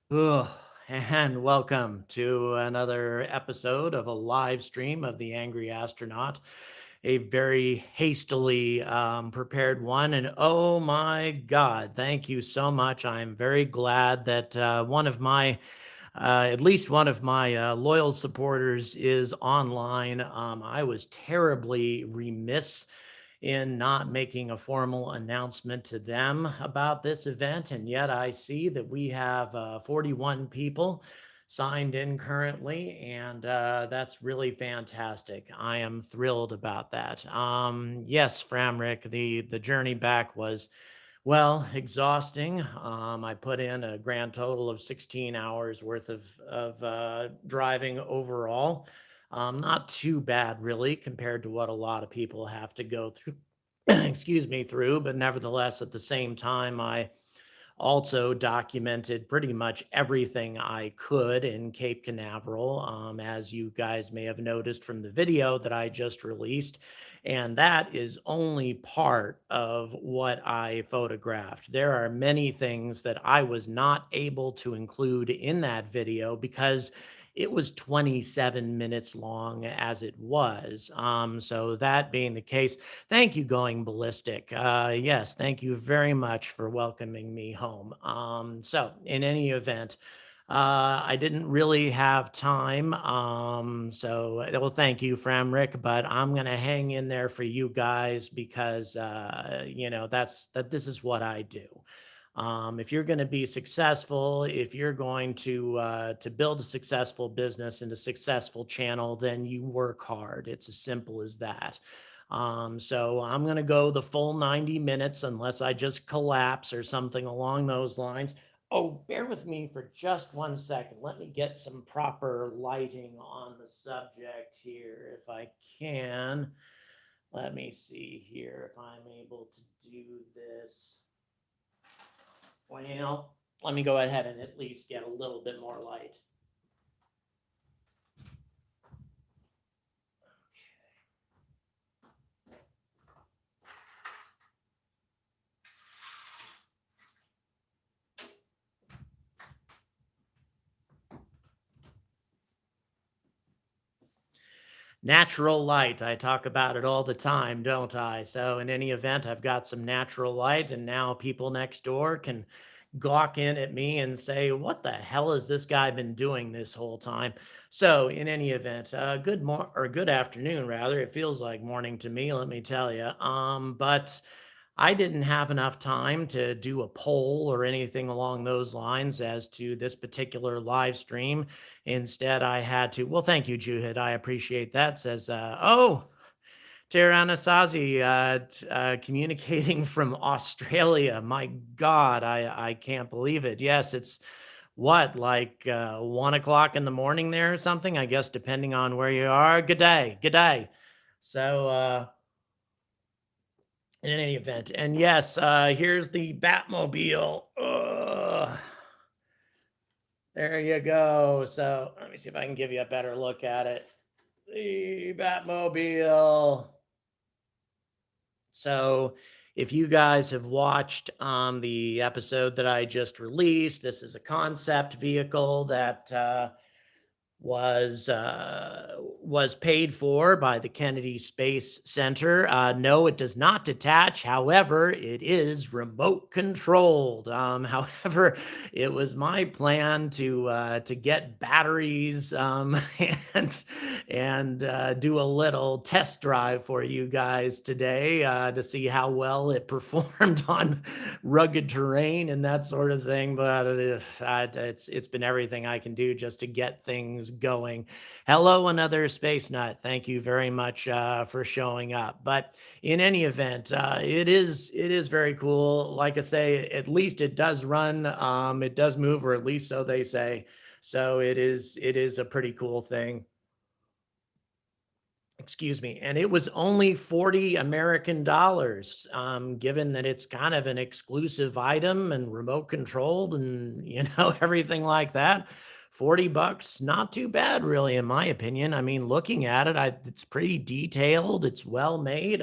Ugh, and welcome to another episode of a live stream of The Angry Astronaut, a very hastily prepared one. And oh my God, thank you so much. I'm very glad that at least one of my loyal supporters is online. I was terribly remiss in not making a formal announcement to them about this event. And yet I see that we have 41 people signed in currently, and that's really fantastic. I am thrilled about that. Yes, Framrick, the journey back was well, exhausting. I put in a grand total of 16 hours worth of driving overall. Not too bad, really, compared to what a lot of people have to go through. Excuse me, through, but nevertheless, at the same time, I also documented pretty much everything I could in Cape Canaveral, as you guys may have noticed from the video that I just released. And that is only part of what I photographed. There are many things that I was not able to include in that video because it was 27 minutes long as it was. So that being the case, thank you, Going Ballistic. Yes, thank you very much for welcoming me home. So, in any event, I didn't really have time. Well, thank you, Framrick, but I'm going to hang in there for you guys because, this is what I do. If you're going to be successful, if you're going to build a successful business and a successful channel, then you work hard. It's as simple as that. So I'm going to go the full 90 minutes unless I just collapse or something along those lines. Oh, bear with me for just 1 second. Let me get some proper lighting on the subject here if I can. Let me see here if I'm able to do this. Well, let me go ahead and at least get a little bit more light. Natural light. I talk about it all the time, don't I? So, in any event, I've got some natural light, and now people next door can gawk in at me and say, "What the hell has this guy been doing this whole time?" So, in any event, good afternoon, rather. It feels like morning to me, let me tell you. But I didn't have enough time to do a poll or anything along those lines as to this particular live stream. Instead, I had to, well, thank you, Juhid. I appreciate that. Says, Tiranasazi, communicating from Australia. My God, I can't believe it. Yes, it's what, like 1 o'clock in the morning there or something, I guess, depending on where you are. Good day. Good day. So, in any event. And yes, here's the Batmobile. Ugh. There you go. So let me see if I can give you a better look at it. The Batmobile. So if you guys have watched the episode that I just released, this is a concept vehicle that was paid for by the Kennedy Space Center. No, it does not detach. However, it is remote controlled. However, it was my plan to get batteries and do a little test drive for you guys today to see how well it performed on rugged terrain and that sort of thing. But it's been everything I can do just to get things going. Hello, another space nut. Thank you very much for showing up. But in any event, it is very cool. Like I say, at least it does run. It does move, or at least so they say. So it is a pretty cool thing. Excuse me. And it was only 40 American dollars, given that it's kind of an exclusive item and remote controlled and, everything like that. 40 bucks, not too bad, really, in my opinion. I mean, looking at it, it's pretty detailed. It's well made.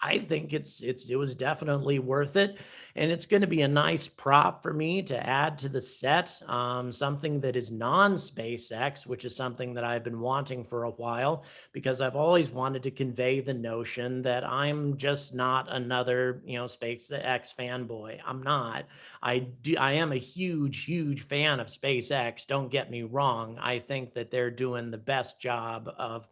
I think it was definitely worth it, and it's going to be a nice prop for me to add to the set. Something that is non-SpaceX, which is something that I've been wanting for a while, because I've always wanted to convey the notion that I'm just not another, SpaceX fanboy. I'm not. I am a huge, huge fan of SpaceX. Don't get me wrong. I think that they're doing the best job of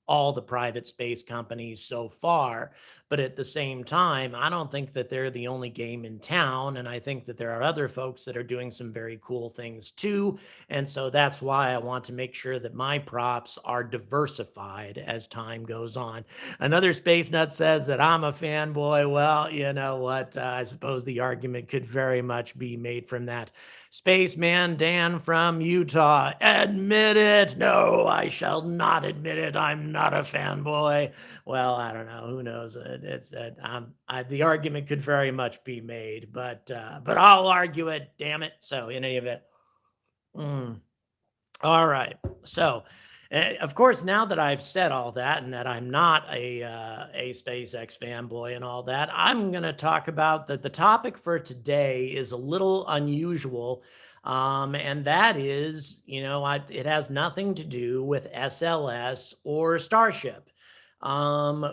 all the private space companies so far. But at the same time, I don't think that they're the only game in town. And I think that there are other folks that are doing some very cool things too. And so that's why I want to make sure that my props are diversified as time goes on. Another space nut says that I'm a fanboy. Well, you know what? I suppose the argument could very much be made from that. Spaceman Dan from Utah, admit it. No, I shall not admit it. I'm not a fanboy. Well, I don't know. Who knows? The argument could very much be made, but I'll argue it. Damn it. So in any event, all right. So, of course, now that I've said all that and that I'm not a SpaceX fanboy and all that, I'm going to talk about that. The topic for today is a little unusual, and that is, it has nothing to do with SLS or Starship.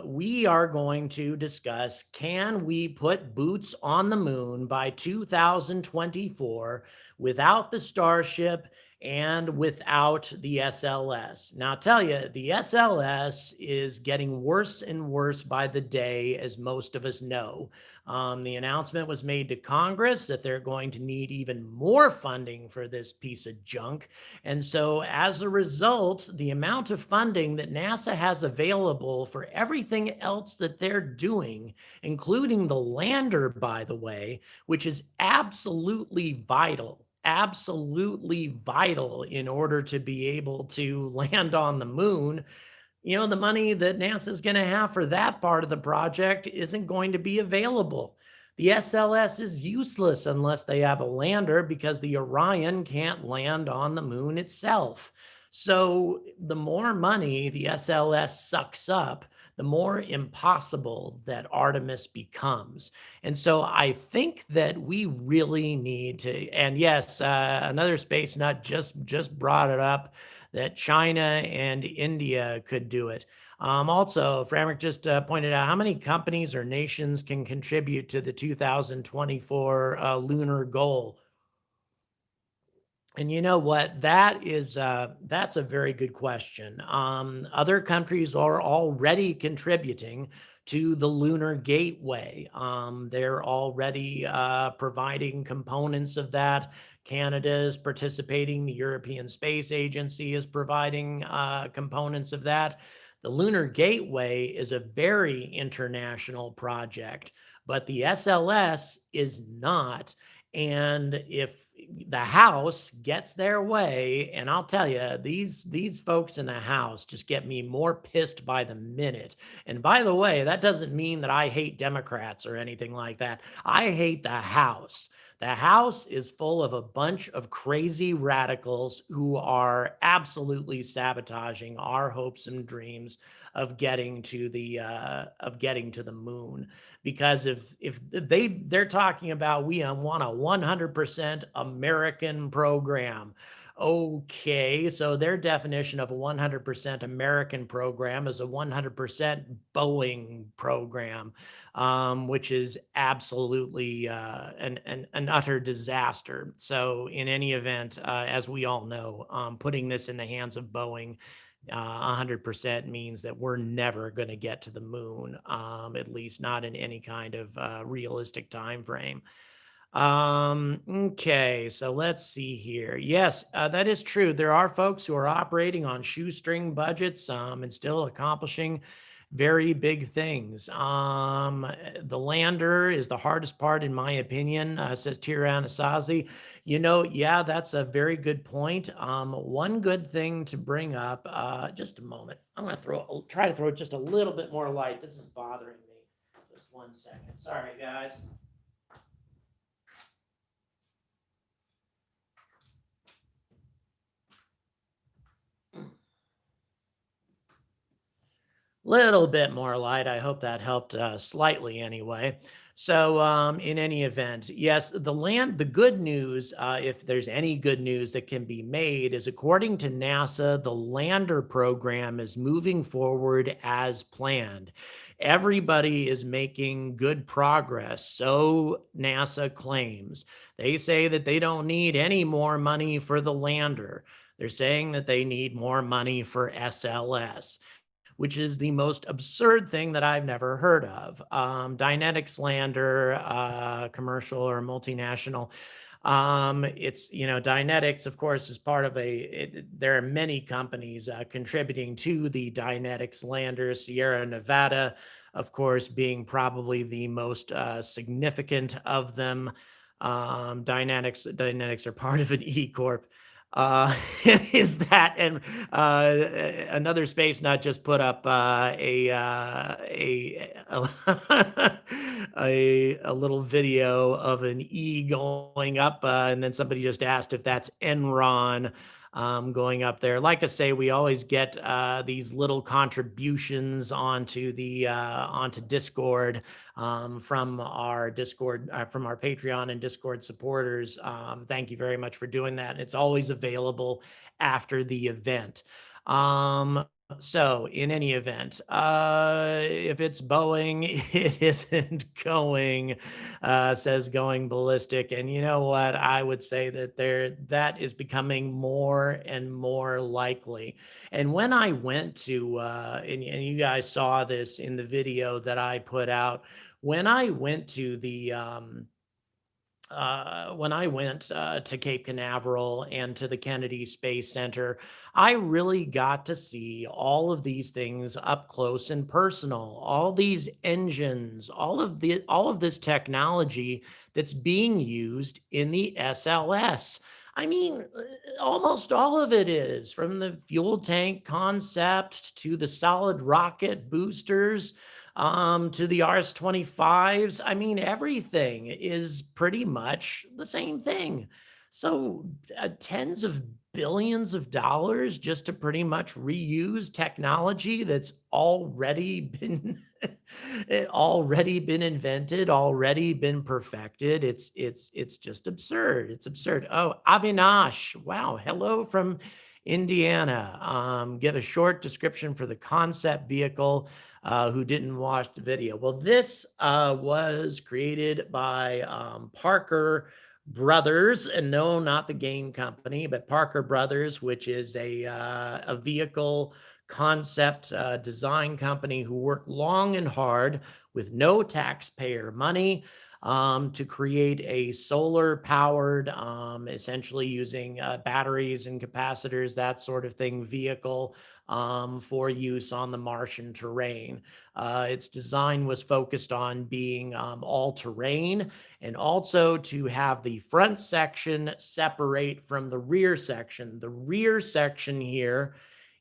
We are going to discuss, can we put boots on the moon by 2024 without the Starship and without the SLS? Now, I'll tell you, the SLS is getting worse and worse by the day, as most of us know. The announcement was made to Congress that they're going to need even more funding for this piece of junk. And so, as a result, the amount of funding that NASA has available for everything else that they're doing, including the lander, by the way, which is absolutely vital in order to be able to land on the moon. The money that NASA is going to have for that part of the project isn't going to be available. The SLS is useless unless they have a lander, because the Orion can't land on the moon itself. So the more money the SLS sucks up, the more impossible that Artemis becomes. And so I think that we really need to, and yes, another space nut just brought it up, that China and India could do it. Also, Framrick just pointed out, how many companies or nations can contribute to the 2024 lunar goal? And you know what? That's a very good question. Other countries are already contributing to the Lunar Gateway. They're already providing components of that. Canada is participating. The European Space Agency is providing components of that. The Lunar Gateway is a very international project, but the SLS is not. And if the House gets their way, and I'll tell you, these folks in the House just get me more pissed by the minute. And by the way, that doesn't mean that I hate Democrats or anything like that. I hate the House. The House is full of a bunch of crazy radicals who are absolutely sabotaging our hopes and dreams of getting to the moon. Because if they're talking about, we want a 100% American program. Okay, so their definition of a 100% American program is a 100% Boeing program, which is absolutely an utter disaster. So in any event, as we all know, putting this in the hands of Boeing 100% means that we're never going to get to the moon, at least not in any kind of realistic time frame. Okay, so let's see here. Yes, that is true. There are folks who are operating on shoestring budgets and still accomplishing very big things. The lander is the hardest part, in my opinion, says Tiran Asazi. Yeah, that's a very good point. One good thing to bring up, just a moment. I'm going to try to throw just a little bit more light. This is bothering me. Just 1 second. Sorry, guys. little bit more light. I hope that helped slightly anyway. So, in any event, yes, the good news, if there's any good news that can be made, is according to NASA, the lander program is moving forward as planned. Everybody is making good progress, so NASA claims. They say that they don't need any more money for the lander. They're saying that they need more money for SLS, which is the most absurd thing that I've never heard of. Dynetics lander, commercial or multinational. It's, Dynetics, of course, is part of there are many companies contributing to the Dynetics lander. Sierra Nevada, of course, being probably the most significant of them. Dynetics are part of an E Corp. Is that and another space nut just put up a little video of an E going up, and then somebody just asked if that's Enron going up there. Like I say, we always get these little contributions onto Discord from our Patreon and Discord supporters. Thank you very much for doing that. And it's always available after the event. So in any event, if it's Boeing, it isn't says going ballistic. And you know what? I would say that is becoming more and more likely. And when I went to, and you guys saw this in the video that I put out, when I went to to Cape Canaveral and to the Kennedy Space Center, I really got to see all of these things up close and personal. All these engines, all of this technology that's being used in the SLS. I mean, almost all of it is, from the fuel tank concept to the solid rocket boosters, to the RS-25s. I mean, everything is pretty much the same thing. So tens of billions of dollars just to pretty much reuse technology that's already been already been invented, already been perfected. It's just absurd. It's absurd. Oh, Avinash, wow, hello from Indiana. Give a short description for the concept vehicle, who didn't watch the video. Well, this was created by Parker Brothers, and no, not the game company, but Parker Brothers, which is a vehicle concept design company who worked long and hard with no taxpayer money to create a solar powered, essentially using batteries and capacitors, that sort of thing, vehicle for use on the Martian terrain. Its design was focused on being all terrain, and also to have the front section separate from the rear section. The rear section here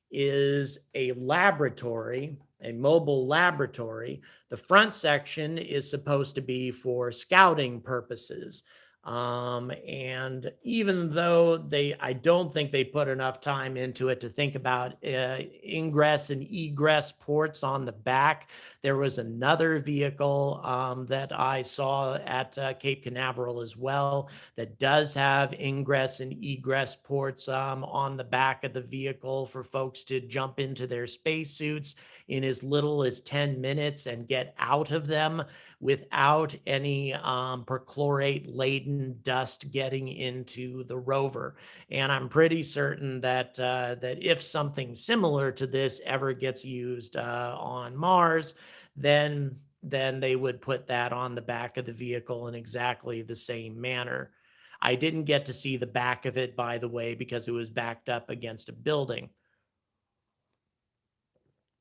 is a laboratory, a mobile laboratory. The front section is supposed to be for scouting purposes. And even though I don't think they put enough time into it to think about ingress and egress ports on the back. There was another vehicle that I saw at Cape Canaveral as well that does have ingress and egress ports on the back of the vehicle for folks to jump into their spacesuits in as little as 10 minutes and get out of them without any perchlorate laden dust getting into the rover. And I'm pretty certain that that if something similar to this ever gets used on Mars, then they would put that on the back of the vehicle in exactly the same manner. I didn't get to see the back of it, by the way, because it was backed up against a building.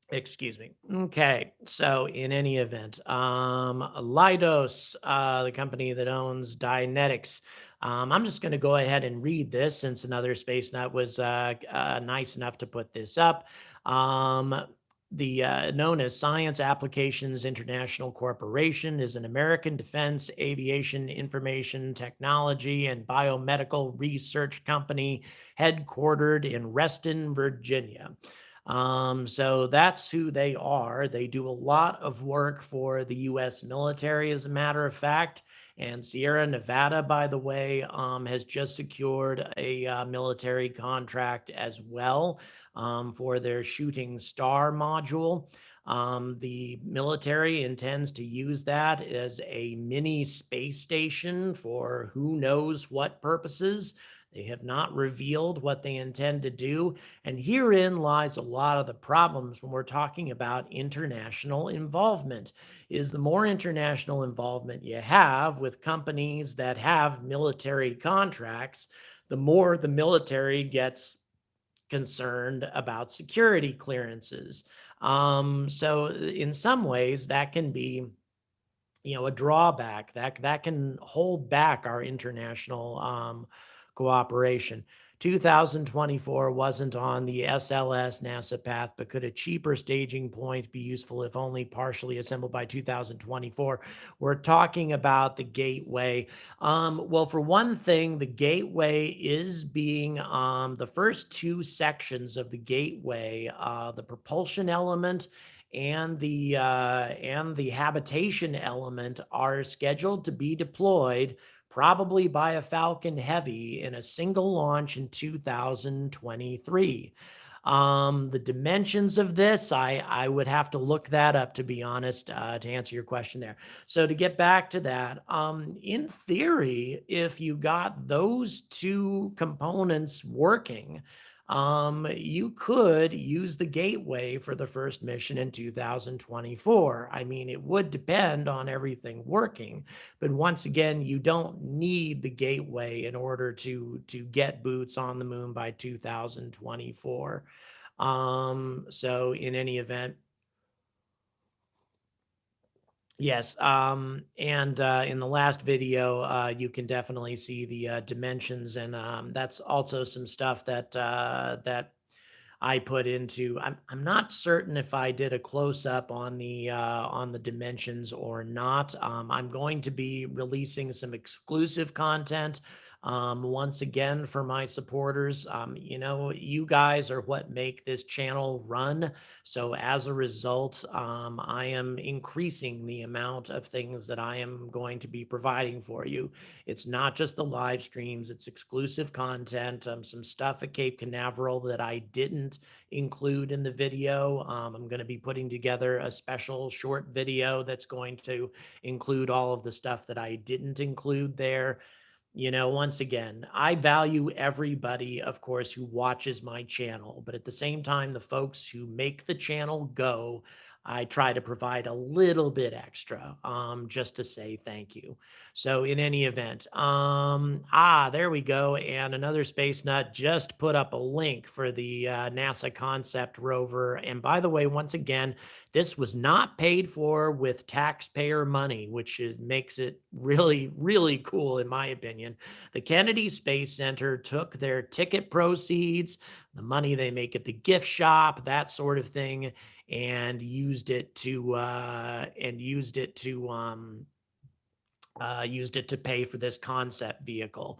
Excuse me. Okay, so in any event, Leidos, the company that owns Dynetics, I'm just going to go ahead and read this since another space nut was nice enough to put this up. The known as Science Applications International Corporation is an American defense, aviation, information technology, and biomedical research company headquartered in Reston, Virginia. So that's who they are. They do a lot of work for the US military, as a matter of fact. And Sierra Nevada, by the way, has just secured a military contract as well for their Shooting Star module. The military intends to use that as a mini space station for who knows what purposes. They have not revealed what they intend to do. And herein lies a lot of the problems when we're talking about international involvement. Is the more international involvement you have with companies that have military contracts, the more the military gets concerned about security clearances. So in some ways, that can be a drawback that can hold back our international cooperation. 2024 wasn't on the SLS NASA path, but could a cheaper staging point be useful if only partially assembled by 2024? We're talking about the Gateway. Well, for one thing, the Gateway is being the first two sections of the Gateway, the propulsion element and the habitation element are scheduled to be deployed probably by a Falcon Heavy in a single launch in 2023. The dimensions of this, I would have to look that up, to be honest, to answer your question there. So to get back to that, in theory, if you got those two components working, you could use the Gateway for the first mission in 2024. I mean, it would depend on everything working, but once again, you don't need the Gateway in order to get boots on the moon by 2024. So in any event, yes. And in the last video, you can definitely see the dimensions, and that's also some stuff that I put into. I'm not certain if I did a close up on the dimensions or not. I'm going to be releasing some exclusive content. Once again, for my supporters, you guys are what make this channel run. So as a result, I am increasing the amount of things that I am going to be providing for you. It's not just the live streams, it's exclusive content, some stuff at Cape Canaveral that I didn't include in the video. I'm going to be putting together a special short video that's going to include all of the stuff that I didn't include there. Once again, I value everybody, of course, who watches my channel, but at the same time, the folks who make the channel go, I try to provide a little bit extra, just to say thank you. So in any event, there we go. And another space nut just put up a link for the NASA concept rover. And by the way, once again, this was not paid for with taxpayer money, which makes it really, really cool, in my opinion. The Kennedy Space Center took their ticket proceeds, the money they make at the gift shop, that sort of thing, and used it to pay for this concept vehicle,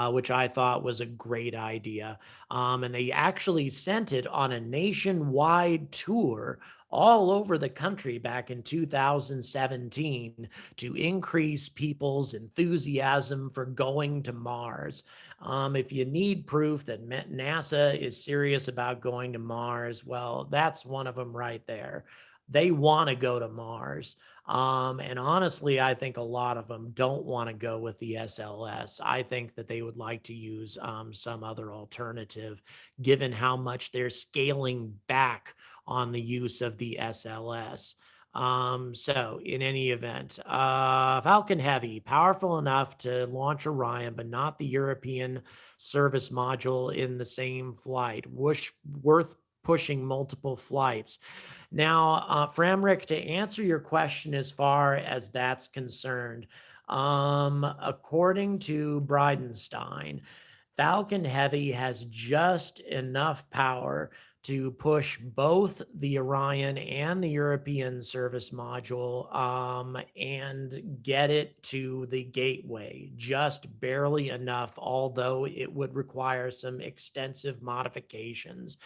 which I thought was a great idea. And they actually sent it on a nationwide tour all over the country back in 2017 to increase people's enthusiasm for going to Mars. If you need proof that NASA is serious about going to Mars, well, that's one of them right there. They want to go to Mars. And honestly, I think a lot of them don't want to go with the SLS. I think that they would like to use some other alternative, given how much they're scaling back on the use of the SLS. So in any event, Falcon Heavy, powerful enough to launch Orion, but not the European service module in the same flight. Worth pushing multiple flights. Now, Framrick, to answer your question as far as that's concerned, according to Bridenstine, Falcon Heavy has just enough power to push both the Orion and the European service module and get it to the Gateway, just barely enough, although it would require some extensive modifications.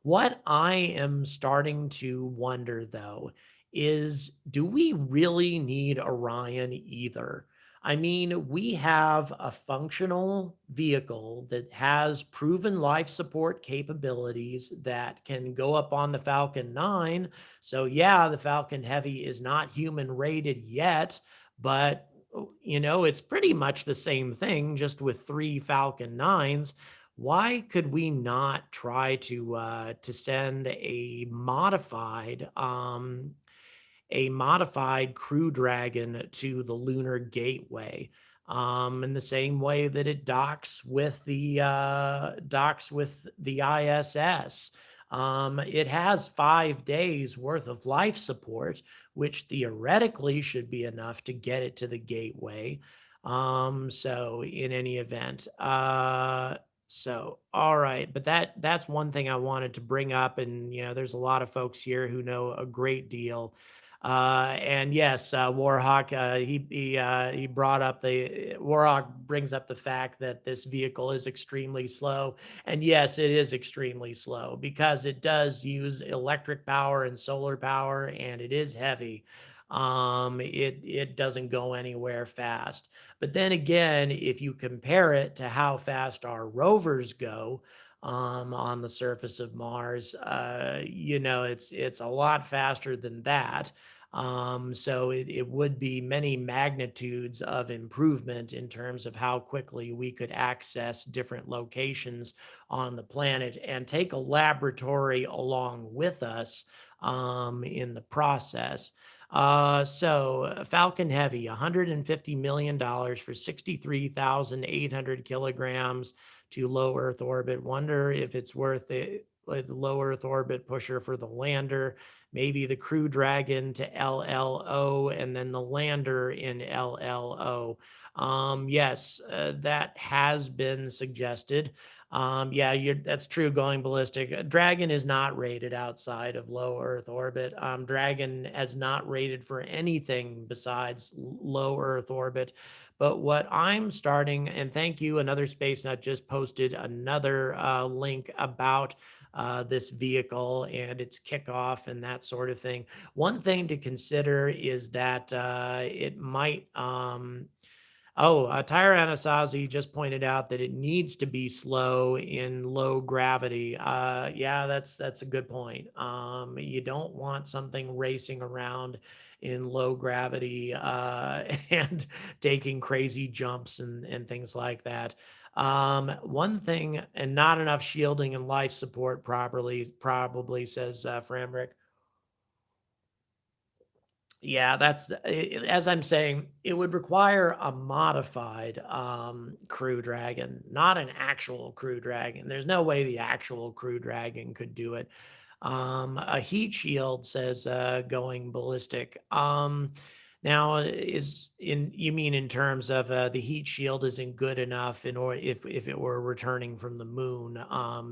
What I am starting to wonder, though, is do we really need Orion either? I mean, we have a functional vehicle that has proven life support capabilities that can go up on the Falcon 9. So, yeah, the Falcon Heavy is not human rated yet, but it's pretty much the same thing, just with three Falcon 9s. Why could we not try to send a modified Crew Dragon to the Lunar Gateway, in the same way that it docks with the ISS? It has 5 days worth of life support, which theoretically should be enough to get it to the gateway. So in any event, all right, but that's one thing I wanted to bring up, and there's a lot of folks here who know a great deal. And yes, Warhawk, he brought up the Warhawk brings up the fact that this vehicle is extremely slow, and yes, it is extremely slow because it does use electric power and solar power, and it is heavy. It doesn't go anywhere fast. But then again, if you compare it to how fast our rovers go, on the surface of Mars, it's a lot faster than that. So it would be many magnitudes of improvement in terms of how quickly we could access different locations on the planet and take a laboratory along with us, in the process. Falcon Heavy, $150 million for 63,800 kilograms to low Earth orbit. Wonder if it's worth it, like the low Earth orbit pusher for the lander, maybe the Crew Dragon to LLO, and then the lander in LLO. Yes, that has been suggested. Yeah, that's true. Going ballistic. Dragon is not rated outside of low Earth orbit. Dragon has not rated for anything besides low Earth orbit. But what I'm starting, and thank you, another Space Nut just posted another link about this vehicle and its kickoff and that sort of thing. One thing to consider is that it might. Tyra Anasazi just pointed out that it needs to be slow in low gravity. Yeah, that's a good point. You don't want something racing around in low gravity, and taking crazy jumps and things like that. One thing, and not enough shielding and life support properly, probably, says Frambrick. Yeah, as I'm saying, it would require a modified Crew Dragon, not an actual Crew Dragon. There's no way the actual Crew Dragon could do it. A heat shield, says going ballistic. Now, you mean in terms of the heat shield isn't good enough in order, if it were returning from the moon,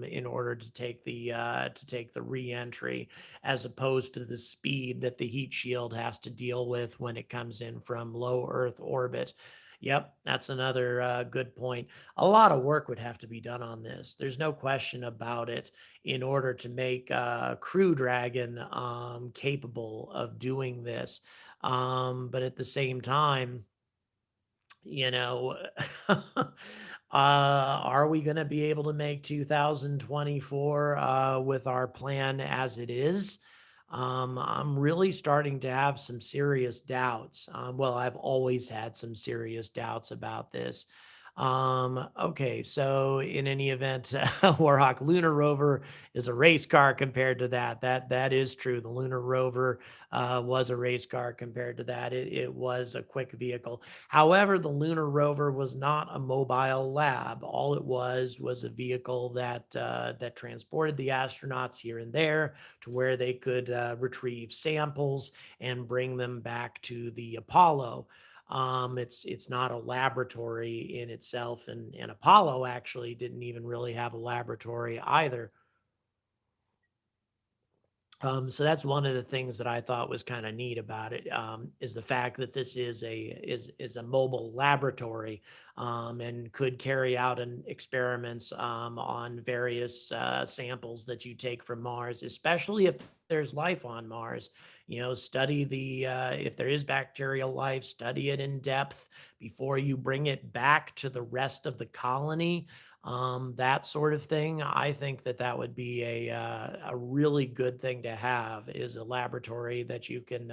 in order to take the reentry, as opposed to the speed that the heat shield has to deal with when it comes in from low Earth orbit. Yep, that's another good point. A lot of work would have to be done on this. There's no question about it, in order to make Crew Dragon capable of doing this. But at the same time, you know, are we going to be able to make 2024 with our plan as it is? I'm really starting to have some serious doubts. Well, I've always had some serious doubts about this. Okay, so in any event, Warhawk, Lunar Rover is a race car compared to that. That is true. The Lunar Rover was a race car compared to that. It was a quick vehicle. However, the Lunar Rover was not a mobile lab. All it was a vehicle that transported the astronauts here and there to where they could retrieve samples and bring them back to the Apollo. It's not a laboratory in itself, and Apollo actually didn't even really have a laboratory either. So that's one of the things that I thought was kind of neat about it, is the fact that this is a mobile laboratory, and could carry out an experiments on various samples that you take from Mars, especially if there's life on Mars. Study the if there is bacterial life, study it in depth before you bring it back to the rest of the colony, that sort of thing. I think that that would be a really good thing to have, is a laboratory that you can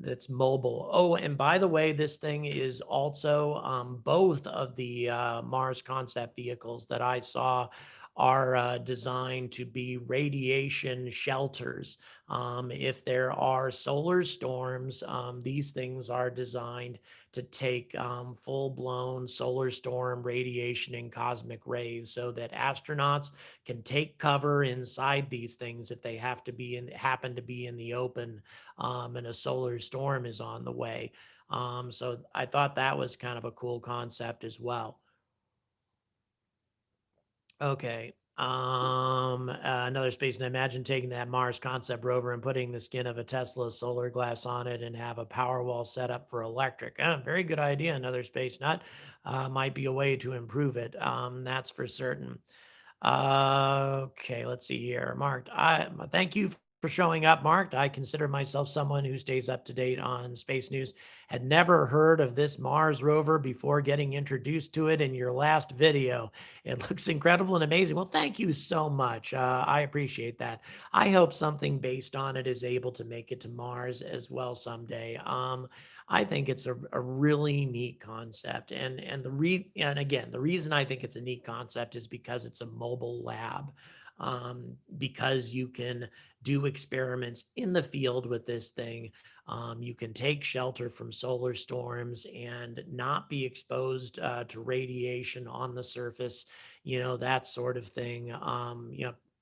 that's mobile. Oh, and by the way, this thing is also, both of the Mars concept vehicles that I saw are designed to be radiation shelters. If there are solar storms, these things are designed to take full blown solar storm radiation and cosmic rays, so that astronauts can take cover inside these things if they happen to be in the open, and a solar storm is on the way. So I thought that was kind of a cool concept as well. Okay. Another space, and imagine taking that Mars concept rover and putting the skin of a Tesla solar glass on it and have a power wall set up for electric. Very good idea. Another space nut, might be a way to improve it. That's for certain. Okay, let's see here. Marked. Thank you for showing up, Marked. I consider myself someone who stays up to date on space news. Had never heard of this Mars rover before getting introduced to it in your last video. It looks incredible and amazing. Well, thank you so much. I appreciate that. I hope something based on it is able to make it to Mars as well someday. I think it's a really neat concept, and again, the reason I think it's a neat concept is because it's a mobile lab, because you can do experiments in the field with this thing. You can take shelter from solar storms and not be exposed to radiation on the surface, that sort of thing.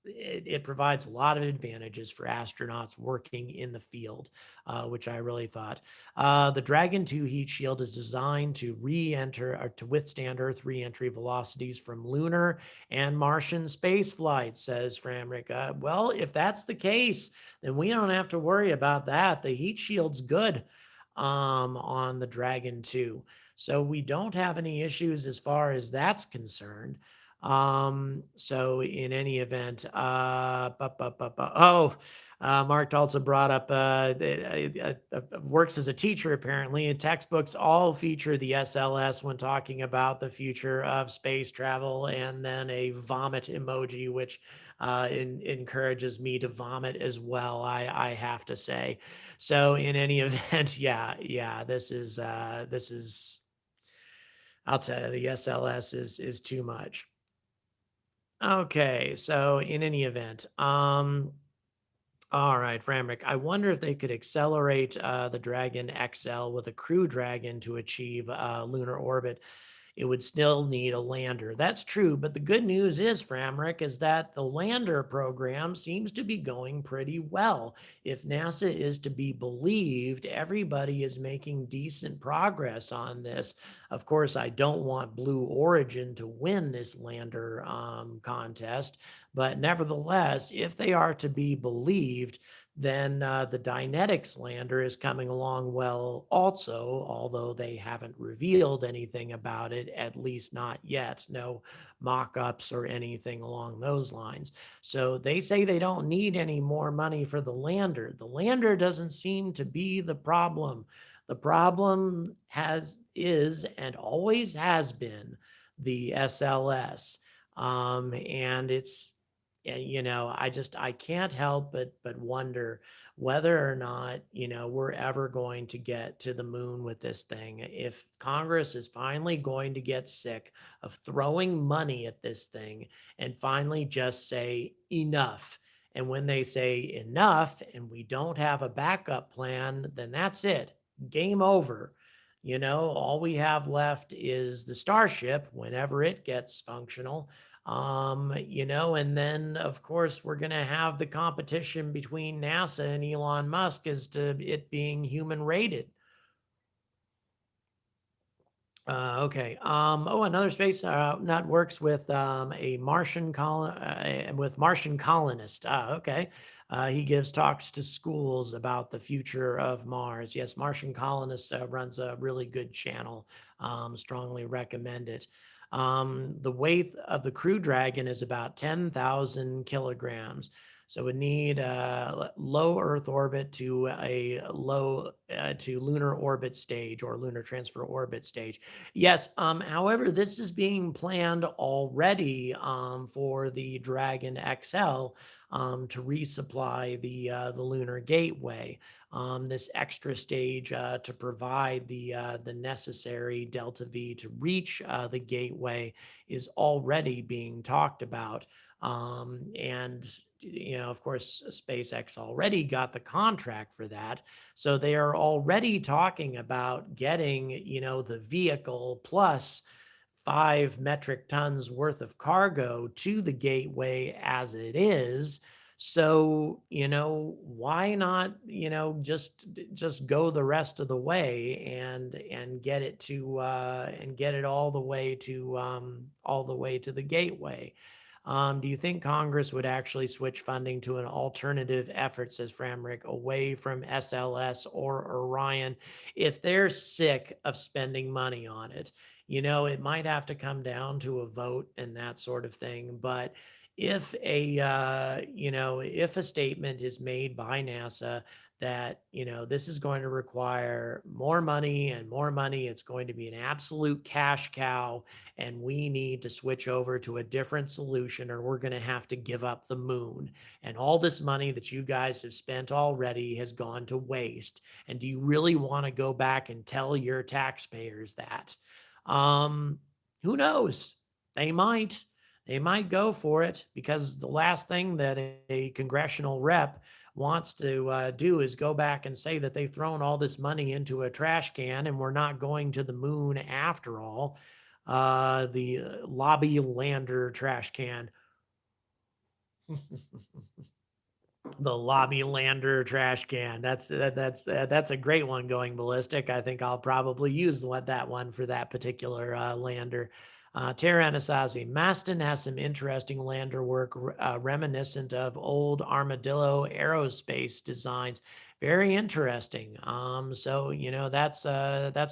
It provides a lot of advantages for astronauts working in the field, which I really thought. The Dragon 2 heat shield is designed to re-enter or to withstand Earth re-entry velocities from lunar and Martian space flights, says Framrick. Well, if that's the case, then we don't have to worry about that. The heat shield's good on the Dragon 2. So we don't have any issues as far as that's concerned. So in any event, Mark also brought up works as a teacher apparently, and textbooks all feature the SLS when talking about the future of space travel, and then a vomit emoji, which encourages me to vomit as well, I have to say. So in any event, yeah, this is I'll tell you, the SLS is too much. Okay, so in any event, all right, Framrick, I wonder if they could accelerate the Dragon XL with a Crew Dragon to achieve lunar orbit. It would still need a lander. That's true, but the good news is, Framrick, is that the lander program seems to be going pretty well. If NASA is to be believed, everybody is making decent progress on this. Of course, I don't want Blue Origin to win this lander contest, but nevertheless, if they are to be believed, then the Dynetics lander is coming along well also, although they haven't revealed anything about it, at least not yet. No mock-ups or anything along those lines. So they say they don't need any more money for the lander. The lander doesn't seem to be the problem. The problem is and always has been the SLS. And it's I can't help but wonder whether or not, we're ever going to get to the moon with this thing. If Congress is finally going to get sick of throwing money at this thing and finally just say enough. And when they say enough and we don't have a backup plan, then that's it. Game over. All we have left is the Starship whenever it gets functional. And then of course we're going to have the competition between NASA and Elon Musk as to it being human rated. Okay. Another space nut works with a with Martian colonists. Okay. He gives talks to schools about the future of Mars. Yes, Martian colonists runs a really good channel. Strongly recommend it. The weight of the Crew Dragon is about 10,000 kilograms. So would need a low Earth orbit to a low to lunar orbit stage or lunar transfer orbit stage. Yes. However, this is being planned already for the Dragon XL to resupply the lunar gateway. This extra stage to provide the necessary delta V to reach the gateway is already being talked about. And of course, SpaceX already got the contract for that. So they are already talking about getting, the vehicle plus 5 metric tons worth of cargo to the gateway as it is. So, why not, just go the rest of the way and get it to and get it all the way to the gateway. Do you think Congress would actually switch funding to an alternative effort, says Framrick, away from SLS or Orion if they're sick of spending money on it? It might have to come down to a vote and that sort of thing. But if a statement is made by NASA that, this is going to require more money and more money, it's going to be an absolute cash cow, and we need to switch over to a different solution or we're going to have to give up the moon. And all this money that you guys have spent already has gone to waste. And do you really want to go back and tell your taxpayers that? Um, who knows? They might. They might go for it because the last thing that a congressional rep wants to do is go back and say that they've thrown all this money into a trash can and we're not going to the moon after all. The lobby lander trash can. The lobby lander trash can. That's a great one going ballistic. I think I'll probably use that one for that particular lander. Tara Anasazi, Maston has some interesting lander work reminiscent of old Armadillo aerospace designs. Very interesting. So that's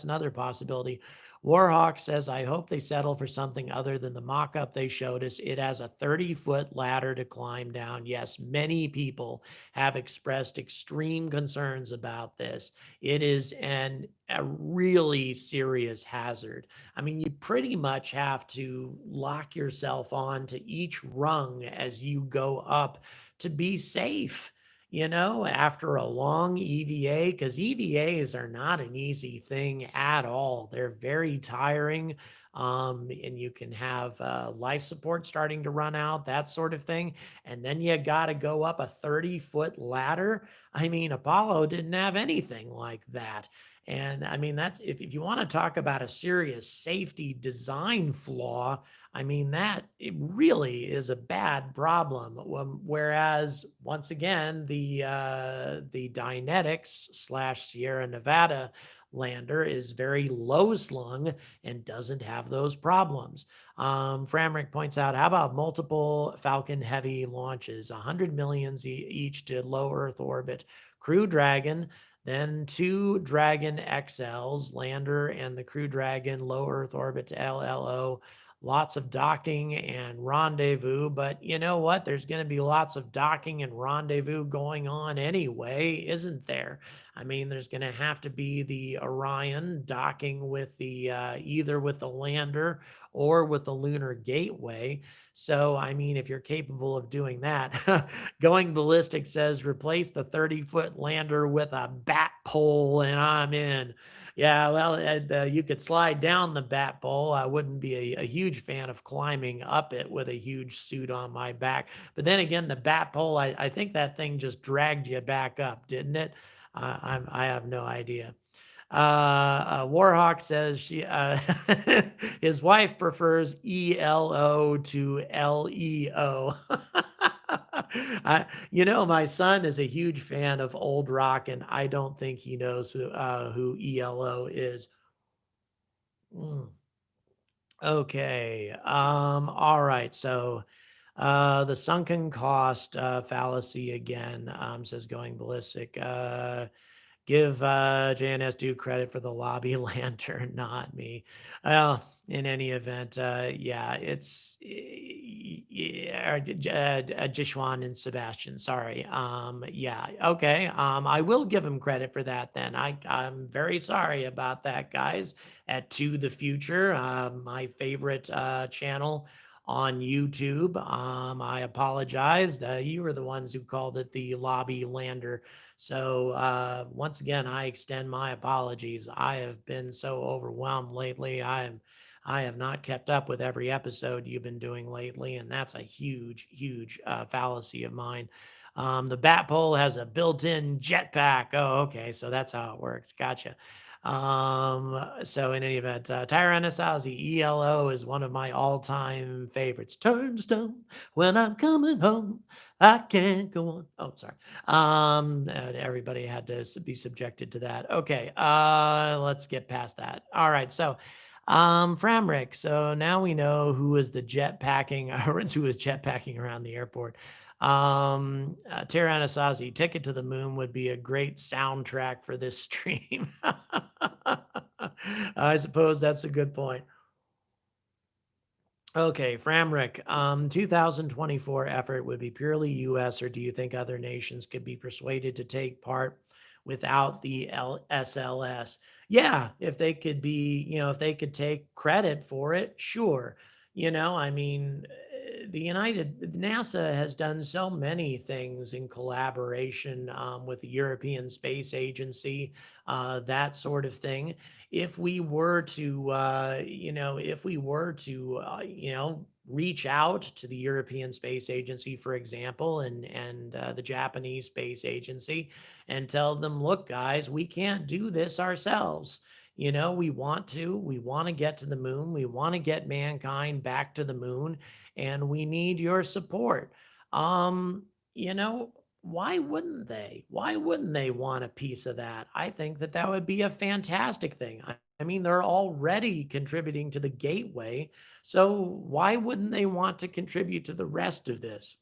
another possibility. Warhawk says, I hope they settle for something other than the mock up they showed us. It has a 30-foot ladder to climb down. Yes, many people have expressed extreme concerns about this. It is a really serious hazard. I mean, you pretty much have to lock yourself on to each rung as you go up to be safe. After a long EVA, because EVAs are not an easy thing at all. They're very tiring. And you can have life support starting to run out, that sort of thing. And then you got to go up a 30-foot ladder. I mean, Apollo didn't have anything like that. And I mean, that's if you want to talk about a serious safety design flaw, I mean, that it really is a bad problem. Whereas, once again, the Dynetics / Sierra Nevada lander is very low slung and doesn't have those problems. Framrick points out, how about multiple Falcon Heavy launches, 100 millions each to low Earth orbit, Crew Dragon, then 2 Dragon XLs, lander and the Crew Dragon, low Earth orbit to LLO. Lots of docking and rendezvous, but you know what? There's going to be lots of docking and rendezvous going on anyway, isn't there? I mean, there's going to have to be the Orion docking with the either with the lander or with the lunar gateway. So, I mean, if you're capable of doing that, Going Ballistic says replace the 30-foot lander with a bat pole, and I'm in. Yeah, well, you could slide down the bat pole. I wouldn't be a huge fan of climbing up it with a huge suit on my back. But then again, the bat pole, I think that thing just dragged you back up, didn't it? I have no idea. Warhawk says his wife prefers ELO to LEO. My son is a huge fan of old rock, and I don't think he knows who ELO is. Mm. Okay. All right. So the sunken cost fallacy again says going ballistic. Give JNS due credit for the lobby lantern, not me. Well, in any event, yeah, it's yeah, Jishwan and Sebastian. Sorry. Yeah, okay. I will give him credit for that. Then I'm very sorry about that, guys. At To the Future, my favorite channel on YouTube. I apologize. You were the ones who called it the lobby lander. So once again, I extend my apologies. I have been so overwhelmed lately. I have not kept up with every episode you've been doing lately, and that's a huge, huge fallacy of mine. The Batpole has a built-in jetpack. Oh, okay, so that's how it works. Gotcha. So in any event, Tyrannosaurus ELO is one of my all-time favorites. Turnstone, when I'm coming home, I can't go on. Oh, sorry. And everybody had to be subjected to that. Okay, let's get past that. All right, so Framrick. So now we know who is the jetpacking, who is jetpacking around the airport. Tyrannosaurus, Ticket to the Moon would be a great soundtrack for this stream. I suppose that's a good point. Okay, Framrick, 2024 effort would be purely US, or do you think other nations could be persuaded to take part without the SLS? Yeah, if they could be, if they could take credit for it, sure. I mean, NASA has done so many things in collaboration with the European Space Agency, that sort of thing. If we were to, reach out to the European Space Agency, for example, and the Japanese Space Agency, and tell them, look, guys, we can't do this ourselves. We want to get to the moon. We want to get mankind back to the moon, and we need your support. Um, you know, why wouldn't they? Why wouldn't they want a piece of that? I think that that would be a fantastic thing. I mean, they're already contributing to the gateway. So why wouldn't they want to contribute to the rest of this?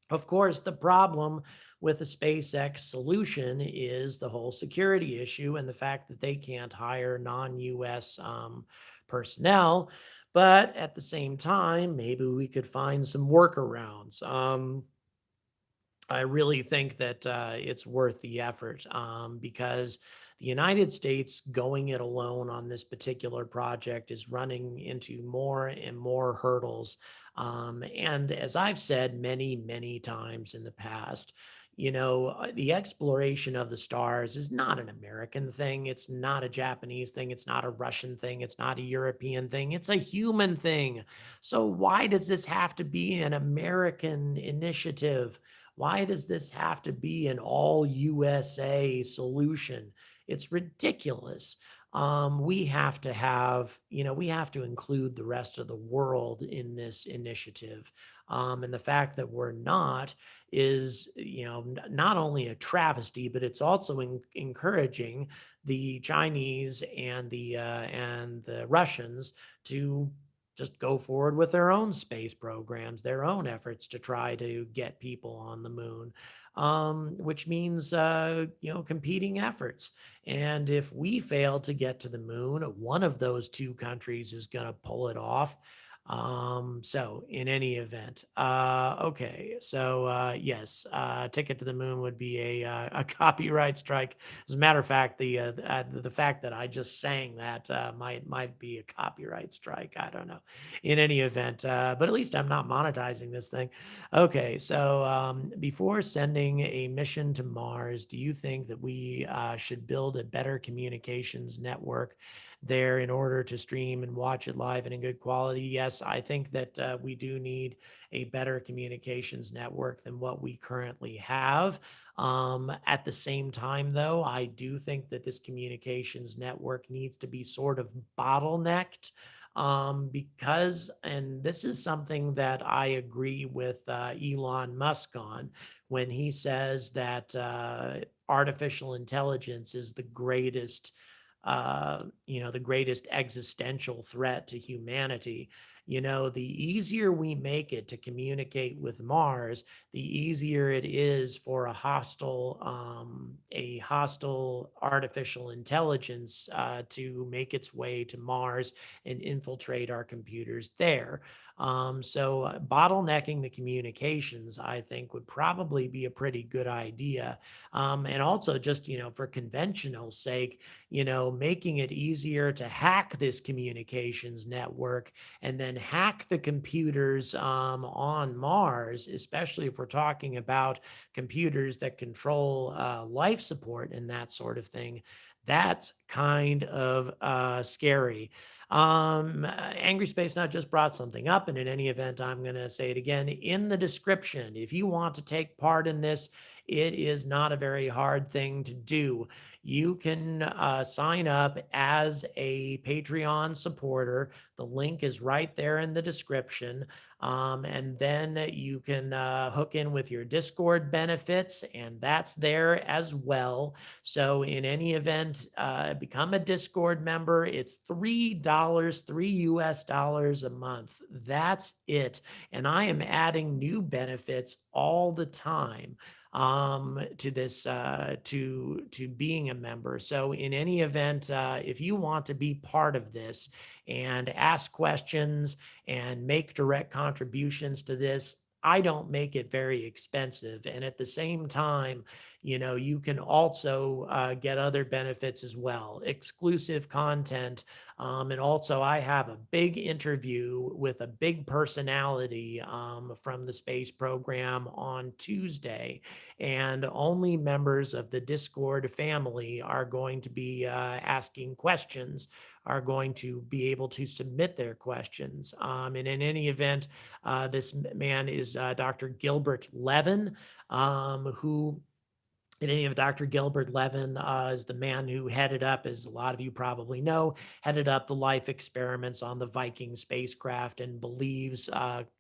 Of course, the problem with the SpaceX solution is the whole security issue and the fact that they can't hire non US personnel. But at the same time, maybe we could find some workarounds. I really think that it's worth the effort because the United States going it alone on this particular project is running into more and more hurdles. And as I've said many, many times in the past, the exploration of the stars is not an American thing. It's not a Japanese thing. It's not a Russian thing. It's not a European thing. It's a human thing. So why does this have to be an American initiative? Why does this have to be an all USA solution? It's ridiculous. We have to include the rest of the world in this initiative. And the fact that we're not is, not only a travesty, but it's also encouraging the Chinese and the Russians to just go forward with their own space programs, their own efforts to try to get people on the moon, which means, competing efforts. And if we fail to get to the moon, one of those two countries is going to pull it off. So in any event, okay. So, yes, Ticket to the Moon would be a copyright strike. As a matter of fact, the fact that I just sang that might be a copyright strike. I don't know. In any event, but at least I'm not monetizing this thing. Okay, so before sending a mission to Mars, do you think that we should build a better communications network there in order to stream and watch it live and in good quality? Yes, I think that we do need a better communications network than what we currently have. At the same time, though, I do think that this communications network needs to be sort of bottlenecked, because, and this is something that I agree with Elon Musk on when he says that artificial intelligence is the greatest the greatest existential threat to humanity. The easier we make it to communicate with Mars, the easier it is for a hostile artificial intelligence to make its way to Mars and infiltrate our computers there. So bottlenecking the communications, I think, would probably be a pretty good idea. And also just, for conventional sake, making it easier to hack this communications network and then hack the computers on Mars, especially if we're talking about computers that control life support and that sort of thing. That's kind of scary. Angry Space Nut just brought something up, and in any event, I'm going to say it again in the description. If you want to take part in this, it is not a very hard thing to do. You can sign up as a Patreon supporter. The link is right there in the description. And then you can hook in with your Discord benefits, and that's there as well. So, in any event, become a Discord member. It's $3, $3 a month. That's it. And I am adding new benefits all the time to this to being a member. So in any event, if you want to be part of this and ask questions and make direct contributions to this, I don't make it very expensive. And at the same time, you can also get other benefits as well, exclusive content. And also, I have a big interview with a big personality from the space program on Tuesday. And only members of the Discord family are going to be asking questions, are going to be able to submit their questions. And in any event, this man is Dr. Gilbert Levin, who in any of Dr. Gilbert Levin is the man who headed up, as a lot of you probably know, headed up the life experiments on the Viking spacecraft and believes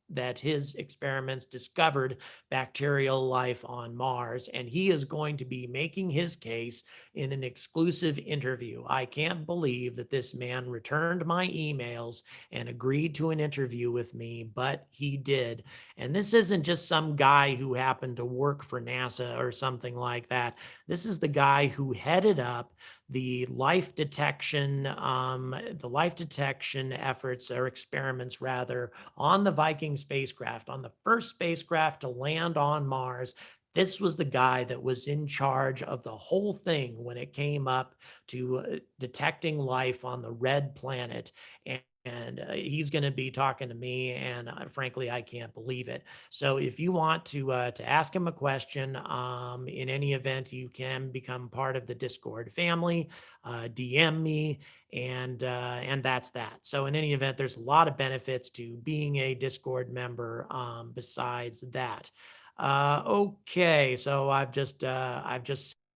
that his experiments discovered bacterial life on Mars. And he is going to be making his case in an exclusive interview. I can't believe that this man returned my emails and agreed to an interview with me, but he did. And this isn't just some guy who happened to work for NASA or something like that. This is the guy who headed up the life detection efforts or experiments rather on the Viking spacecraft, on the first spacecraft to land on Mars. This was the guy that was in charge of the whole thing when it came up to detecting life on the red planet. And he's going to be talking to me, and frankly, I can't believe it. So, if you want to ask him a question, in any event, you can become part of the Discord family. DM me, and that's that. So, in any event, there's a lot of benefits to being a Discord member. Besides that, okay. So I've just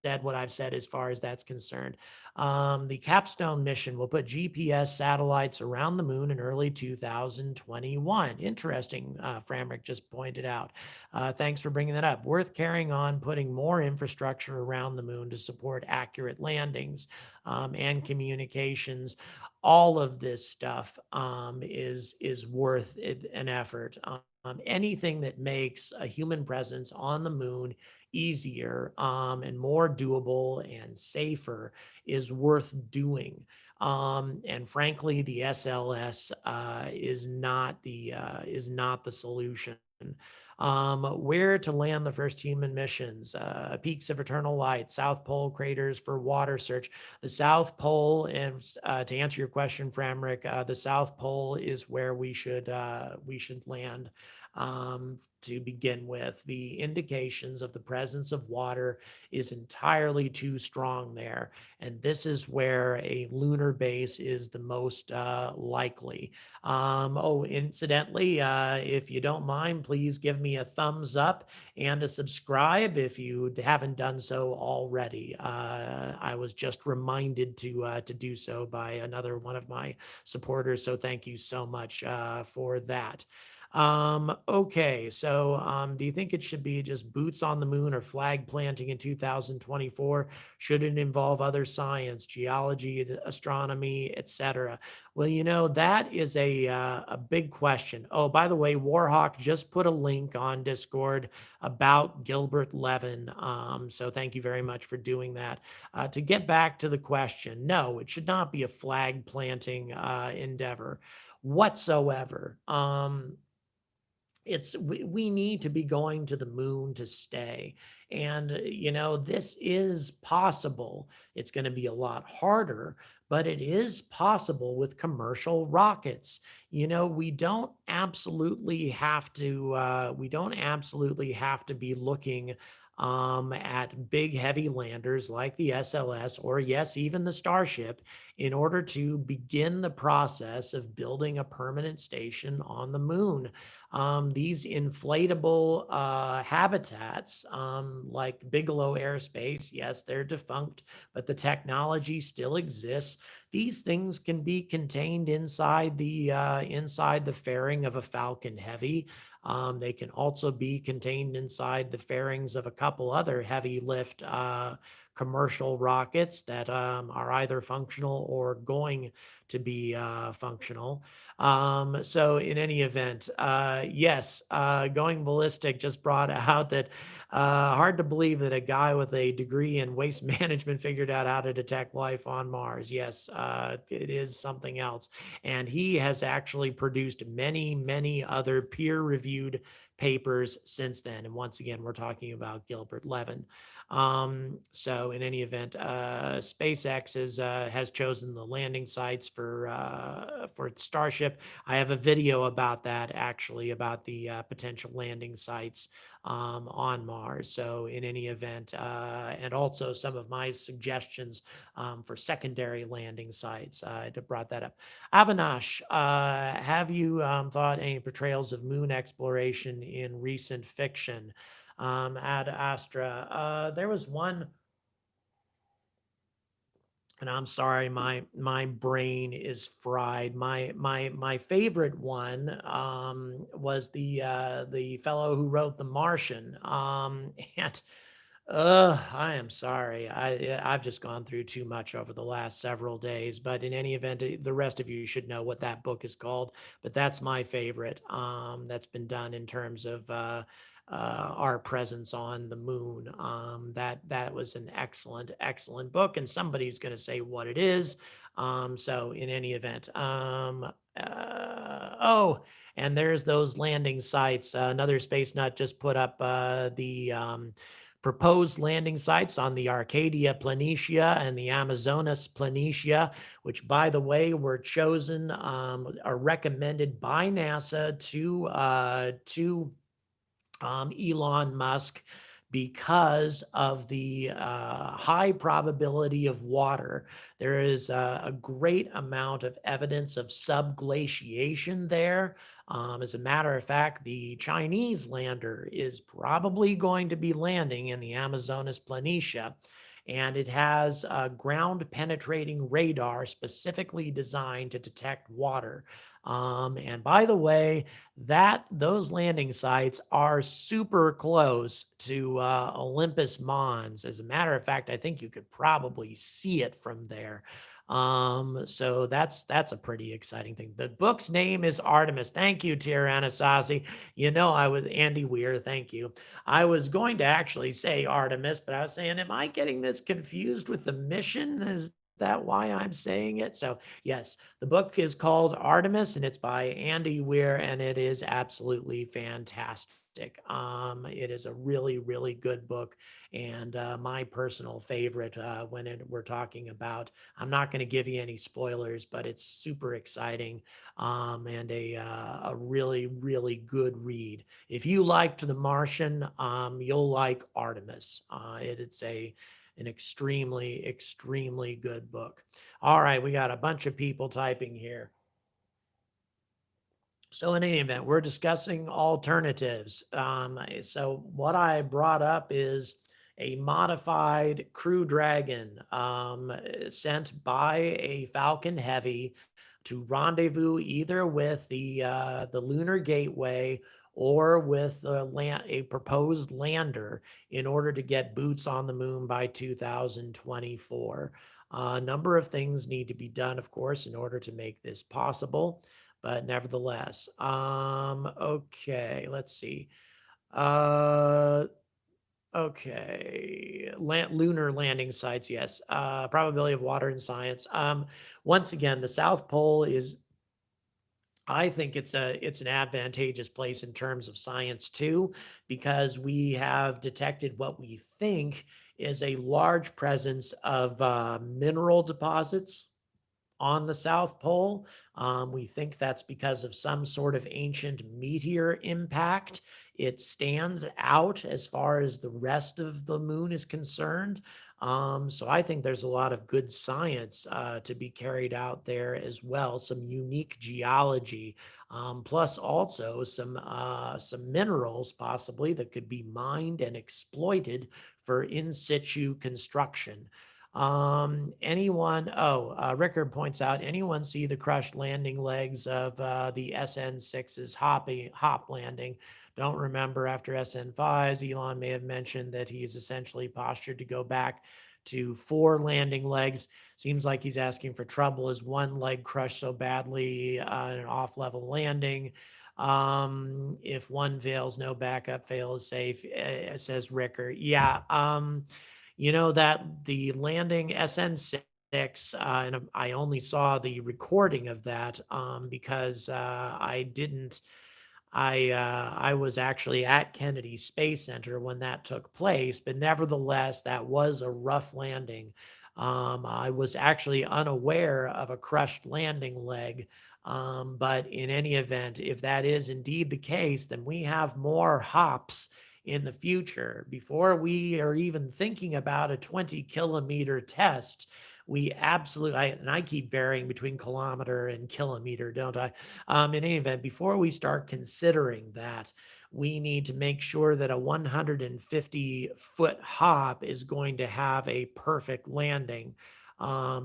said what I've said as far as that's concerned. The Capstone mission will put GPS satellites around the moon in early 2021. Interesting, Framrick just pointed out. Thanks for bringing that up. Worth carrying on putting more infrastructure around the moon to support accurate landings and communications. All of this stuff is worth an effort. Anything that makes a human presence on the moon easier and more doable and safer is worth doing. And frankly, the SLS is not the solution. Where to land the first human missions? Peaks of Eternal Light, South Pole craters for water search. The South Pole, and to answer your question, Framrick, the South Pole is where we should land to begin with. The indications of the presence of water is entirely too strong there. And this is where a lunar base is the most likely. Incidentally, if you don't mind, please give me a thumbs up and a subscribe if you haven't done so already. I was just reminded to do so by another one of my supporters. So thank you so much for that. Okay, so do you think it should be just boots on the moon or flag planting in 2024? Should it involve other science, geology, astronomy, etc.? Well, that is a big question. Oh, by the way, Warhawk just put a link on Discord about Gilbert Levin. So thank you very much for doing that. To get back to the question, no, it should not be a flag planting endeavor whatsoever. We need to be going to the moon to stay. And this is possible. It's going to be a lot harder, but it is possible with commercial rockets. We don't absolutely have to be looking at big heavy landers like the SLS, or yes, even the Starship, in order to begin the process of building a permanent station on the moon. These inflatable habitats, like Bigelow Aerospace, yes, they're defunct, but the technology still exists. These things can be contained inside the fairing of a Falcon Heavy. They can also be contained inside the fairings of a couple other heavy lift commercial rockets that are either functional or going to be functional. So in any event, yes, Going Ballistic just brought out that hard to believe that a guy with a degree in waste management figured out how to detect life on Mars. Yes, it is something else. And he has actually produced many, many other peer-reviewed papers since then. And once again, we're talking about Gilbert Levin. So in any event, SpaceX has chosen the landing sites for Starship. I have a video about that, actually, about the potential landing sites on Mars. So in any event, and also some of my suggestions for secondary landing sites. I brought that up. Avinash, have you thought any portrayals of moon exploration in recent fiction? Ad Astra. There was one, and I'm sorry, my brain is fried. My favorite one was the fellow who wrote The Martian. And I am sorry. I've just gone through too much over the last several days. But in any event, the rest of you should know what that book is called. But that's my favorite. That's been done in terms of our presence on the moon. That was an excellent, excellent book, and somebody's going to say what it is. So in any event, oh, and there's those landing sites. Another space nut just put up the proposed landing sites on the Arcadia Planitia and the Amazonas Planitia, which, by the way, were chosen, are recommended by NASA to Elon Musk because of the high probability of water. There is a great amount of evidence of subglaciation there. As a matter of fact, the Chinese lander is probably going to be landing in the Amazonas Planitia, and it has a ground penetrating radar specifically designed to detect water. And by the way, those landing sites are super close to Olympus Mons. As a matter of fact, I think you could probably see it from there. So that's a pretty exciting thing. The book's name is Artemis. Thank you, Anasazi. I was Andy Weir. Thank you. I was going to actually say Artemis, but I was saying, am I getting this confused with the mission? Is that why I'm saying it? So yes, the book is called Artemis, and it's by Andy Weir, and it is absolutely fantastic. It is a really, really good book, and my personal favorite when we're talking about. I'm not going to give you any spoilers, but it's super exciting and a really, really good read. If you liked The Martian, you'll like Artemis. It's an extremely, extremely good book. All right, we got a bunch of people typing here. So in any event, we're discussing alternatives. So what I brought up is a modified Crew Dragon sent by a Falcon Heavy to rendezvous either with the Lunar Gateway or with a proposed lander in order to get boots on the moon by 2024. A number of things need to be done, of course, in order to make this possible, but nevertheless. Okay, let's see. Uh, okay, lunar landing sites, yes. Probability of water in science. Once again, the South Pole is, I think it's an advantageous place in terms of science too, because we have detected what we think is a large presence of mineral deposits on the South Pole. We think that's because of some sort of ancient meteor impact. It stands out as far as the rest of the moon is concerned. So I think there's a lot of good science to be carried out there as well, some unique geology, plus also some minerals possibly that could be mined and exploited for in situ construction. Rickard points out, anyone see the crushed landing legs of the SN6's hop landing? Don't remember after SN5s, Elon may have mentioned that he's essentially postured to go back to 4 landing legs. Seems like he's asking for trouble. Is one leg crushed so badly in an off-level landing? If one fails, no backup fail is safe, says Rickard. Yeah. That the landing SN6, and I only saw the recording of that because I didn't. I was actually at Kennedy Space Center when that took place, but nevertheless, that was a rough landing. I was actually unaware of a crushed landing leg. But in any event, if that is indeed the case, then we have more hops in the future. Before we are even thinking about a 20-kilometer test, we absolutely, and I keep varying between kilometer and kilometer, don't I? In any event, before we start considering that, we need to make sure that a 150-foot hop is going to have a perfect landing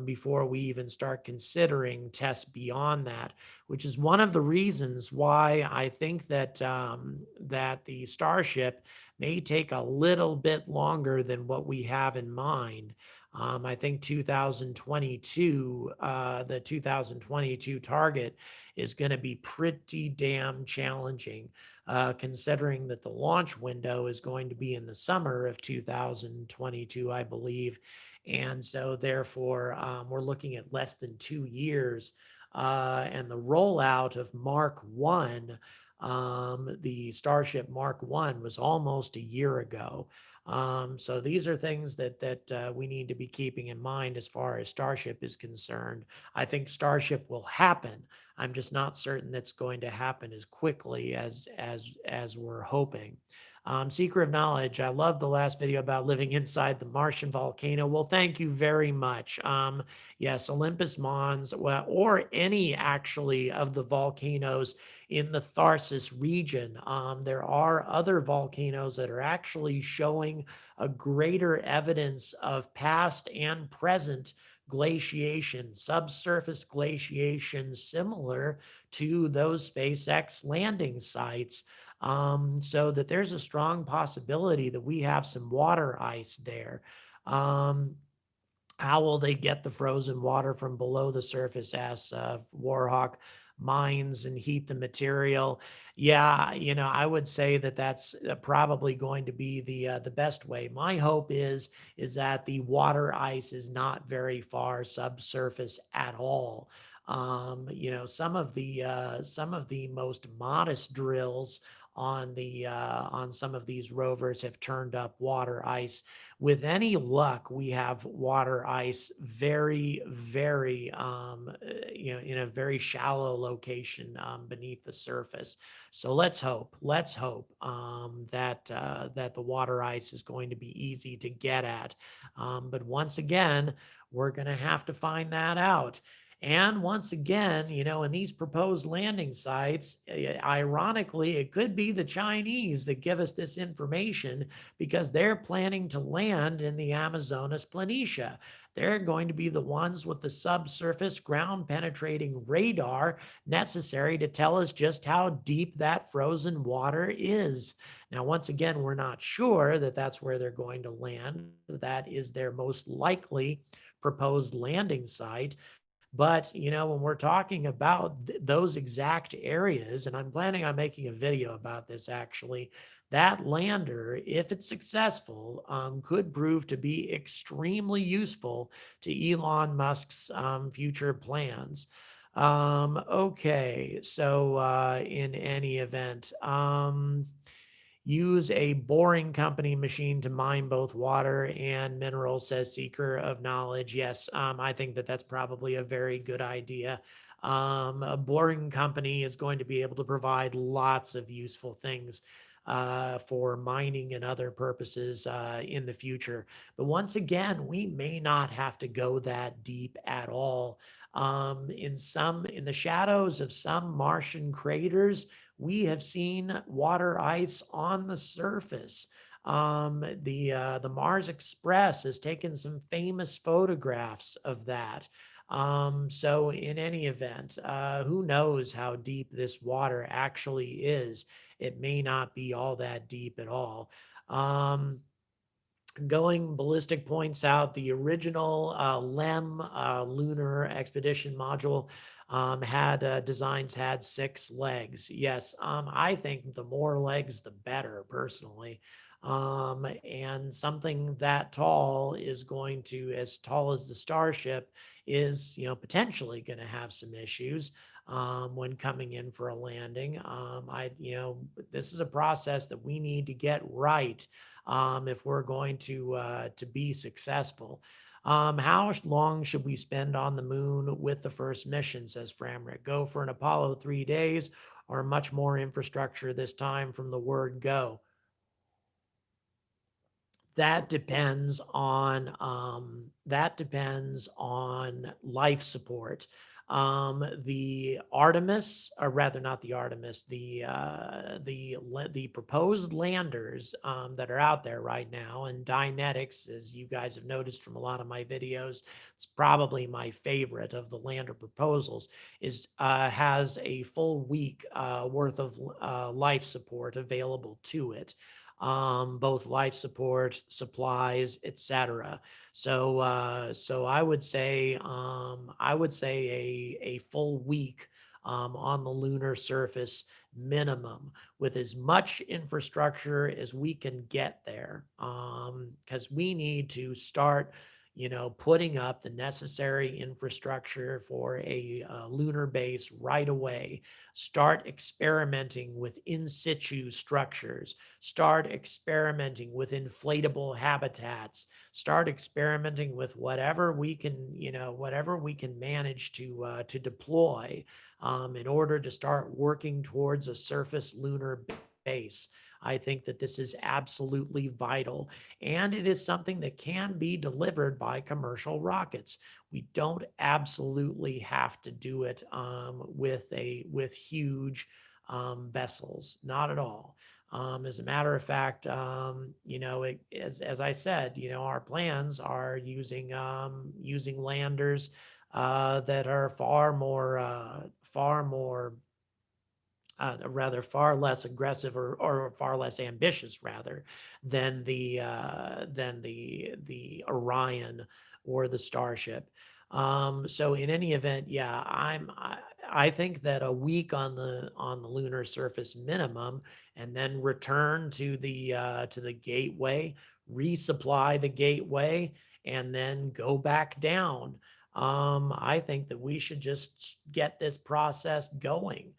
before we even start considering tests beyond that, which is one of the reasons why I think that the Starship may take a little bit longer than what we have in mind. I think 2022, the 2022 target is going to be pretty damn challenging, considering that the launch window is going to be in the summer of 2022, I believe. And so, therefore, we're looking at less than 2 years. And the rollout of Mark 1, the Starship Mark 1, was almost a year ago. So these are things that we need to be keeping in mind as far as Starship is concerned. I think Starship will happen. I'm just not certain that's going to happen as quickly as we're hoping. Seeker of Knowledge, I love the last video about living inside the Martian volcano. Well, thank you very much. Yes, Olympus Mons, well, or any actually of the volcanoes in the Tharsis region. There are other volcanoes that are actually showing a greater evidence of past and present glaciation, subsurface glaciation, similar to those SpaceX landing sites. So that there's a strong possibility that we have some water ice there. How will they get the frozen water from below the surface? Asks Warhawk. Mines and heat the material. Yeah, I would say that that's probably going to be the best way. My hope is that the water ice is not very far subsurface at all. Some of the most modest drills on some of these rovers have turned up water ice. With any luck, we have water ice very, very, in a very shallow location beneath the surface. So let's hope that the water ice is going to be easy to get at. But once again, we're going to have to find that out. And once again, in these proposed landing sites, ironically, it could be the Chinese that give us this information because they're planning to land in the Amazonas Planitia. they're going to be the ones with the subsurface ground penetrating radar necessary to tell us just how deep that frozen water is. Now, once again, we're not sure that that's where they're going to land. That is their most likely proposed landing site. But, when we're talking about those exact areas, and I'm planning on making a video about this actually, that lander, if it's successful, could prove to be extremely useful to Elon Musk's future plans. Okay, so in any event, use a boring company machine to mine both water and minerals, says Seeker of Knowledge. Yes, I think that that's probably a very good idea. A boring company is going to be able to provide lots of useful things for mining and other purposes in the future. But once again, we may not have to go that deep at all. In the shadows of some Martian craters, we have seen water ice on the surface. The Mars Express has taken some famous photographs of that. So in any event, who knows how deep this water actually is? It may not be all that deep at all. Going Ballistic points out the original LEM lunar expedition module designs had 6 legs. Yes, I think the more legs, the better, personally. And something that tall is going to, as tall as the Starship, is potentially going to have some issues when coming in for a landing. This is a process that we need to get right if we're going to be successful. How long should we spend on the moon with the first mission, says Framrick? Go for an Apollo 3 days or much more infrastructure this time from the word go? That depends on life support. The Artemis, or rather not the Artemis, the proposed landers that are out there right now, and Dynetics, as you guys have noticed from a lot of my videos, it's probably my favorite of the lander proposals, has a full week worth of life support available to it, both life support, supplies, etc. So I would say a full week on the lunar surface minimum, with as much infrastructure as we can get there, because we need to start putting up the necessary infrastructure for a lunar base right away. Start experimenting with in situ structures. Start experimenting with inflatable habitats. Start experimenting with whatever we can manage to deploy in order to start working towards a surface lunar base. I think that this is absolutely vital, and it is something that can be delivered by commercial rockets. We don't absolutely have to do it with huge vessels, not at all. As a matter of fact, as I said, our plans are using landers that are far less aggressive, or far less ambitious, rather, than the Orion or the Starship. So in any event, yeah, I think that a week on the lunar surface minimum, and then return to the gateway, resupply the gateway, and then go back down. I think that we should just get this process going.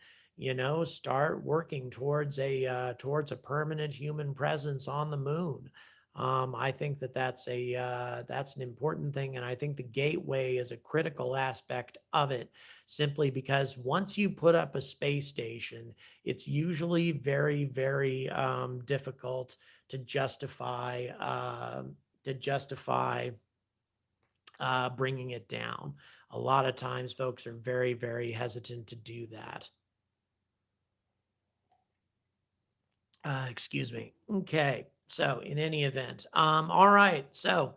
Start working towards a permanent human presence on the moon. I think that that's an important thing, and I think the gateway is a critical aspect of it, simply because once you put up a space station, it's usually very, very difficult to justify bringing it down. A lot of times, folks are very, very hesitant to do that. Excuse me. Okay. So in any event, all right. So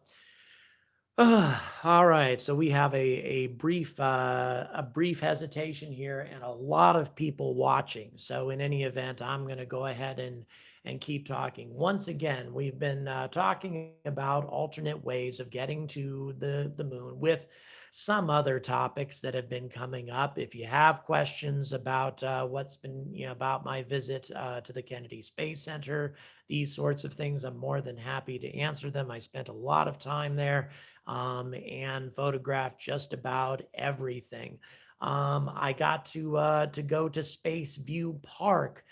All right, so we have a brief hesitation here and a lot of people watching. So in any event, I'm going to go ahead and keep talking. Once again, we've been talking about alternate ways of getting to the moon with some other topics that have been coming up. If you have questions about what's been, about my visit to the Kennedy Space Center, these sorts of things, I'm more than happy to answer them. I spent a lot of time there and photographed just about everything. I got to go to Space View Park,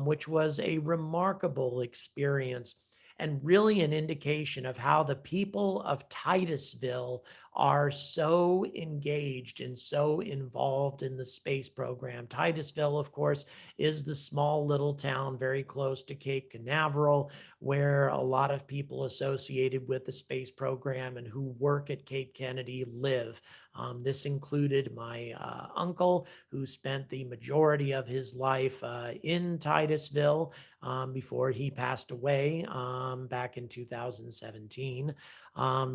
which was a remarkable experience and really an indication of how the people of Titusville are so engaged and so involved in the space program. Titusville, of course, is the small little town very close to Cape Canaveral, where a lot of people associated with the space program and who work at Cape Kennedy live. This included my uncle, who spent the majority of his life in Titusville before he passed away back in 2017.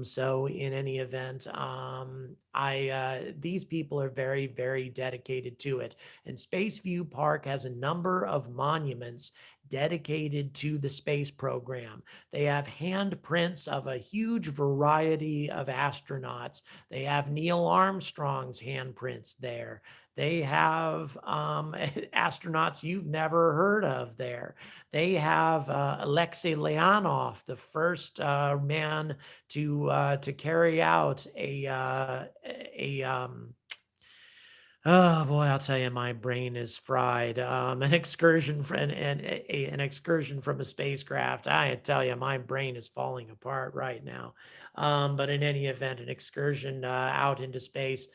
So in any event, I these people are very, very dedicated to it. And Spaceview Park has a number of monuments dedicated to the space program. They have handprints of a huge variety of astronauts. They have Neil Armstrong's handprints there. They have astronauts you've never heard of there. They have Alexei Leonov, the first man to carry out a oh boy, I'll tell you, my brain is fried. An excursion from an excursion from a spacecraft. I tell you, my brain is falling apart right now. But in any event, an excursion out into space.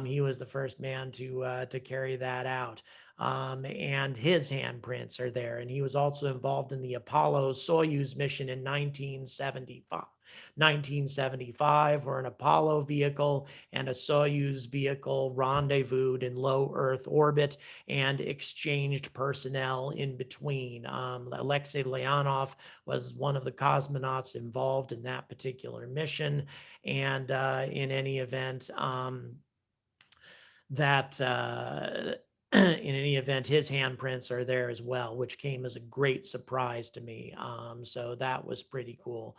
He was the first man to carry that out. And his handprints are there. And he was also involved in the Apollo Soyuz mission in 1975. 1975, where an Apollo vehicle and a Soyuz vehicle rendezvoused in low Earth orbit and exchanged personnel in between. Alexei Leonov was one of the cosmonauts involved in that particular mission. And in any event, that in any event, his handprints are there as well, which came as a great surprise to me. So that was pretty cool.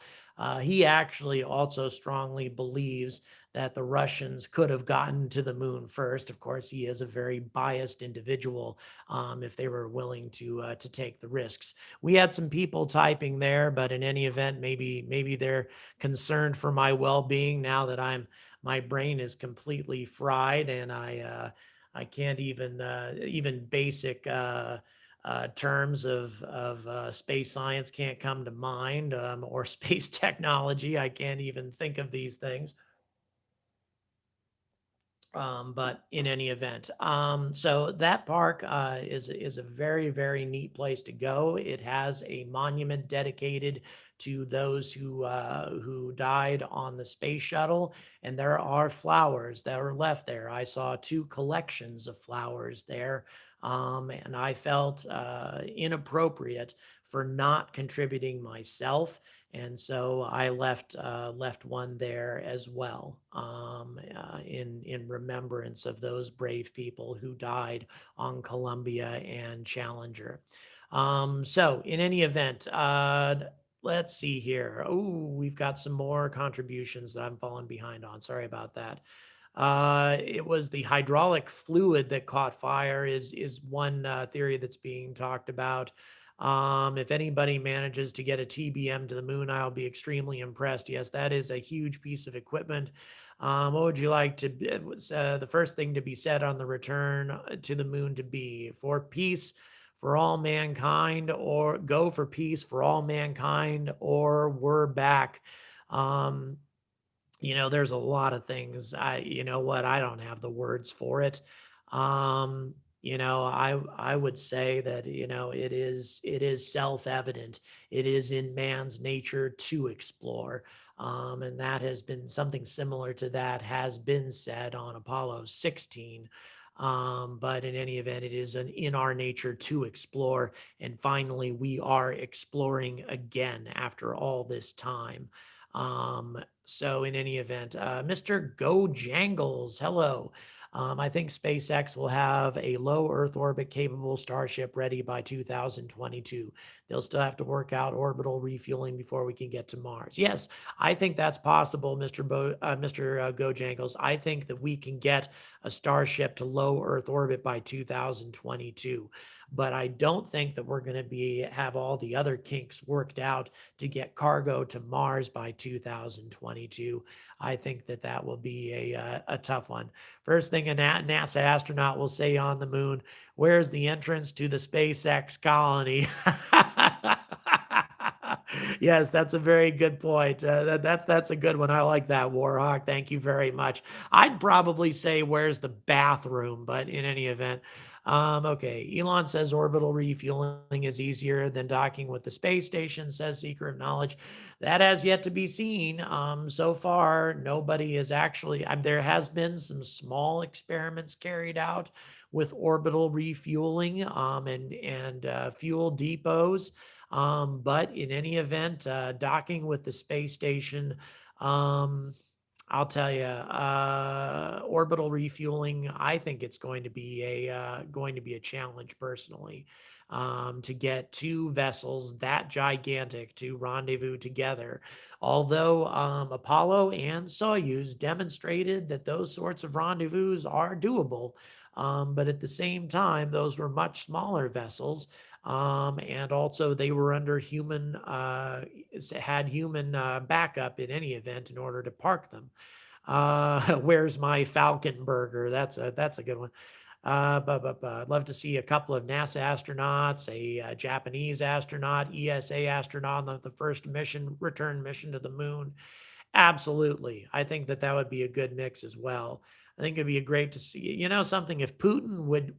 He actually also strongly believes that the Russians could have gotten to the moon first. Of course, he is a very biased individual. If they were willing to take the risks, we had some people typing there, but in any event, maybe they're concerned for my well-being now that my brain is completely fried and I can't even basic terms of space science can't come to mind, or space technology. I can't even think of these things. But in any event, so that park is a very, very neat place to go. It has a monument dedicated to those who died on the space shuttle, and there are flowers that are left there. I saw two collections of flowers there, and I felt inappropriate for not contributing myself, and so I left one there as well, in remembrance of those brave people who died on Columbia and Challenger. So in any event, let's see here. Oh, we've got some more contributions that I'm falling behind on. Sorry about that. It was the hydraulic fluid that caught fire is one theory that's being talked about. If anybody manages to get a TBM to the moon, I'll be extremely impressed. Yes, that is a huge piece of equipment. What would you like to the first thing to be said on the return to the moon to be? For peace for all mankind, or go for peace for all mankind, or we're back. Um, there's a lot of things. You know what? I don't have the words for it. I would say that, it is self-evident. It is in man's nature to explore. And that has been something similar to that has been said on Apollo 16. But in any event, it is in our nature to explore. And finally, we are exploring again after all this time. So in any event, Mr. Go Jangles, hello. I think SpaceX will have a low Earth orbit capable Starship ready by 2022. They'll still have to work out orbital refueling before we can get to Mars. Yes, I think that's possible, Mr. Go Jangles. I think that we can get a Starship to low Earth orbit by 2022. But I don't think that we're going to have all the other kinks worked out to get cargo to Mars by 2022. I think that that will be a tough one. First thing a NASA astronaut will say on the moon, where's the entrance to the SpaceX colony? Yes, that's a very good point. That's a good one. I like that, Warhawk. Thank you very much. I'd probably say where's the bathroom, but in any event, okay. Elon says orbital refueling is easier than docking with the space station, says Seeker of Knowledge. That has yet to be seen. So far, nobody is actually, there has been some small experiments carried out with orbital refueling and fuel depots. But in any event, docking with the space station, I'll tell you, orbital refueling. I think it's going to be a challenge personally, to get two vessels that gigantic to rendezvous together. Although Apollo and Soyuz demonstrated that those sorts of rendezvous are doable, but at the same time, those were much smaller vessels. And also they were under had human backup in any event in order to park them. Where's my Falcon burger? That's a good one. I'd love to see a couple of NASA astronauts, a Japanese astronaut, ESA astronaut on the first return mission to the moon. Absolutely. I think that that would be a good mix as well. I think it'd be great to see, something if Putin would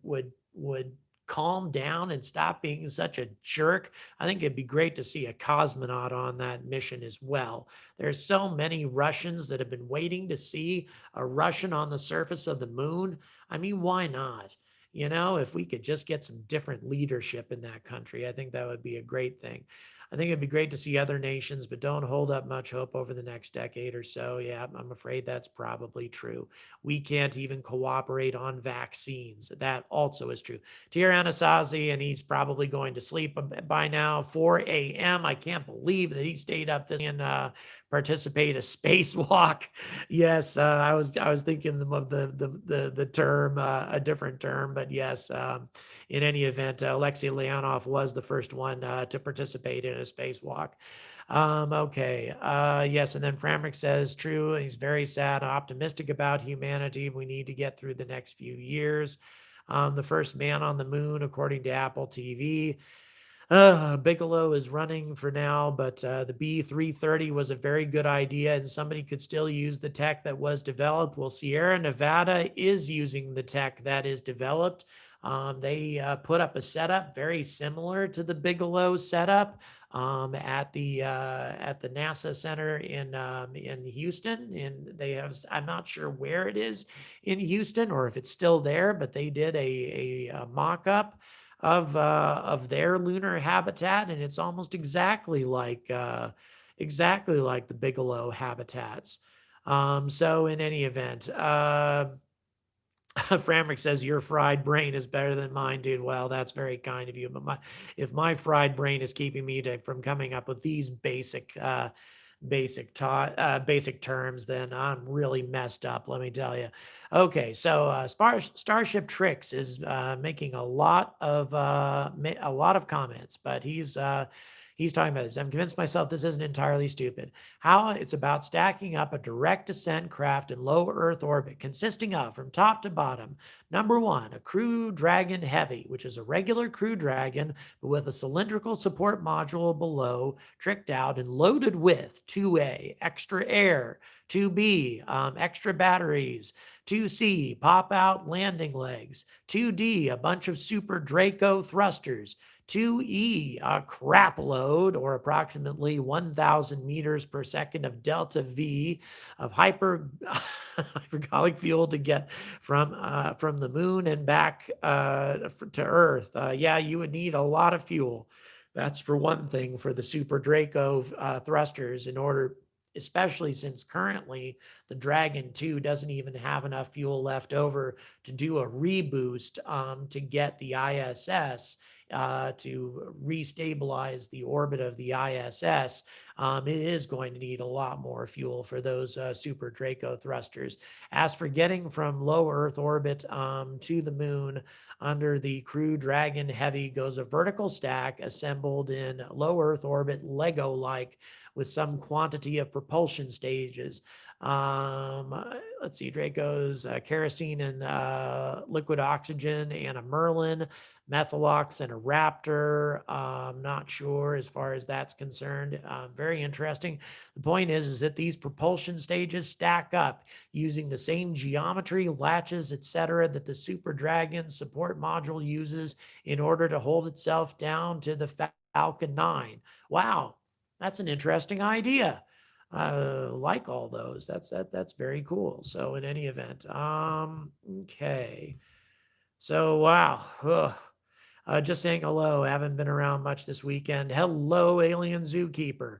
calm down and stop being such a jerk. I think it'd be great to see a cosmonaut on that mission as well. There's so many Russians that have been waiting to see a Russian on the surface of the moon. I mean, why not? If we could just get some different leadership in that country, I think that would be a great thing. I think it'd be great to see other nations, but don't hold up much hope over the next decade or so. Yeah, I'm afraid that's probably true. We can't even cooperate on vaccines. That also is true. Tir Anasazi, and he's probably going to sleep by now, 4 a.m. I can't believe that he stayed up this and participate a spacewalk. Yes, I was thinking of the term, a different term, but yes. In any event, Alexei Leonov was the first one to participate in a spacewalk. Okay. Yes. And then Framrick says, true. He's very sad, optimistic about humanity. We need to get through the next few years. The first man on the moon, according to Apple TV. Bigelow is running for now, but the B330 was a very good idea, and somebody could still use the tech that was developed. Well, Sierra Nevada is using the tech that is developed. They put up a setup very similar to the Bigelow setup at the NASA Center in Houston. And they have, I'm not sure where it is in Houston or if it's still there, but they did a mock-up of their lunar habitat, and it's almost exactly like the Bigelow habitats. So in any event, Framrick says your fried brain is better than mine, dude. Well, that's very kind of you. But if my fried brain is keeping me from coming up with these basic terms, then I'm really messed up, let me tell you. Okay, so Starship Tricks is making a lot of comments, but he's talking about this. I'm convinced myself this isn't entirely stupid. How it's about stacking up a direct descent craft in low Earth orbit, consisting of, from top to bottom, number one, a Crew Dragon Heavy, which is a regular Crew Dragon, but with a cylindrical support module below, tricked out and loaded with 2A, extra air, 2B, extra batteries, 2C, pop-out landing legs, 2D, a bunch of Super Draco thrusters, 2E, a crap load, or approximately 1,000 meters per second of delta V of hypergolic fuel to get from the moon and back to Earth. Yeah, you would need a lot of fuel. That's for one thing for the Super Draco thrusters in order especially since currently the Dragon 2 doesn't even have enough fuel left over to do a reboost to get the ISS to restabilize the orbit of the ISS. It is going to need a lot more fuel for those Super Draco thrusters. As for getting from low Earth orbit to the moon, under the Crew Dragon Heavy goes a vertical stack assembled in low Earth orbit Lego-like with some quantity of propulsion stages. Let's see, Draco's kerosene and liquid oxygen and a Merlin, Methalox and a Raptor. Not sure as far as that's concerned. Very interesting. The point is that these propulsion stages stack up using the same geometry, latches, etc., that the Super Dragon support module uses in order to hold itself down to the Falcon 9. Wow, that's an interesting idea. Like all those. That's very cool. So in any event, okay. So wow. Ugh. Just saying hello. Haven't been around much this weekend. Hello, Alien Zookeeper.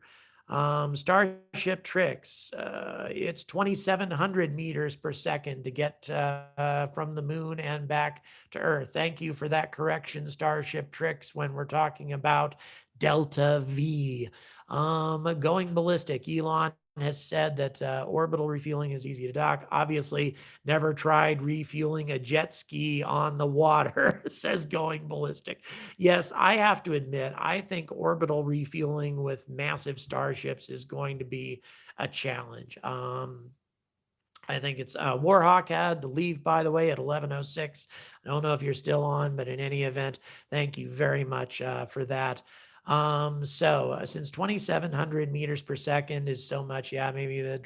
Starship Tricks. It's 2,700 meters per second to get from the moon and back to Earth. Thank you for that correction, Starship Tricks, when we're talking about Delta V. Going ballistic. Elon has said that orbital refueling is easy to dock. Obviously, never tried refueling a jet ski on the water, says Going Ballistic. Yes, I have to admit, I think orbital refueling with massive starships is going to be a challenge. I think it's Warhawk had to leave, by the way, at 11:06. I don't know if you're still on, but in any event, thank you very much for that. Since 2,700 meters per second is so much, yeah, maybe the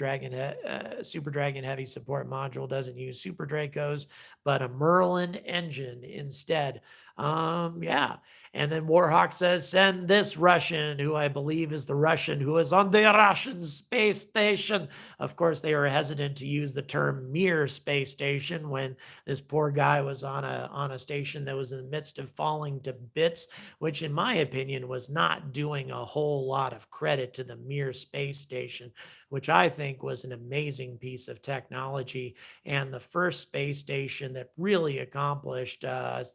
Super Dragon Heavy support module doesn't use Super Dracos, but a Merlin engine instead. Yeah. And then Warhawk says, send this Russian, who I believe is the Russian who is on the Russian space station. Of course, they were hesitant to use the term Mir space station when this poor guy was on a station that was in the midst of falling to bits, which in my opinion was not doing a whole lot of credit to the Mir space station, which I think was an amazing piece of technology and the first space station that really accomplished as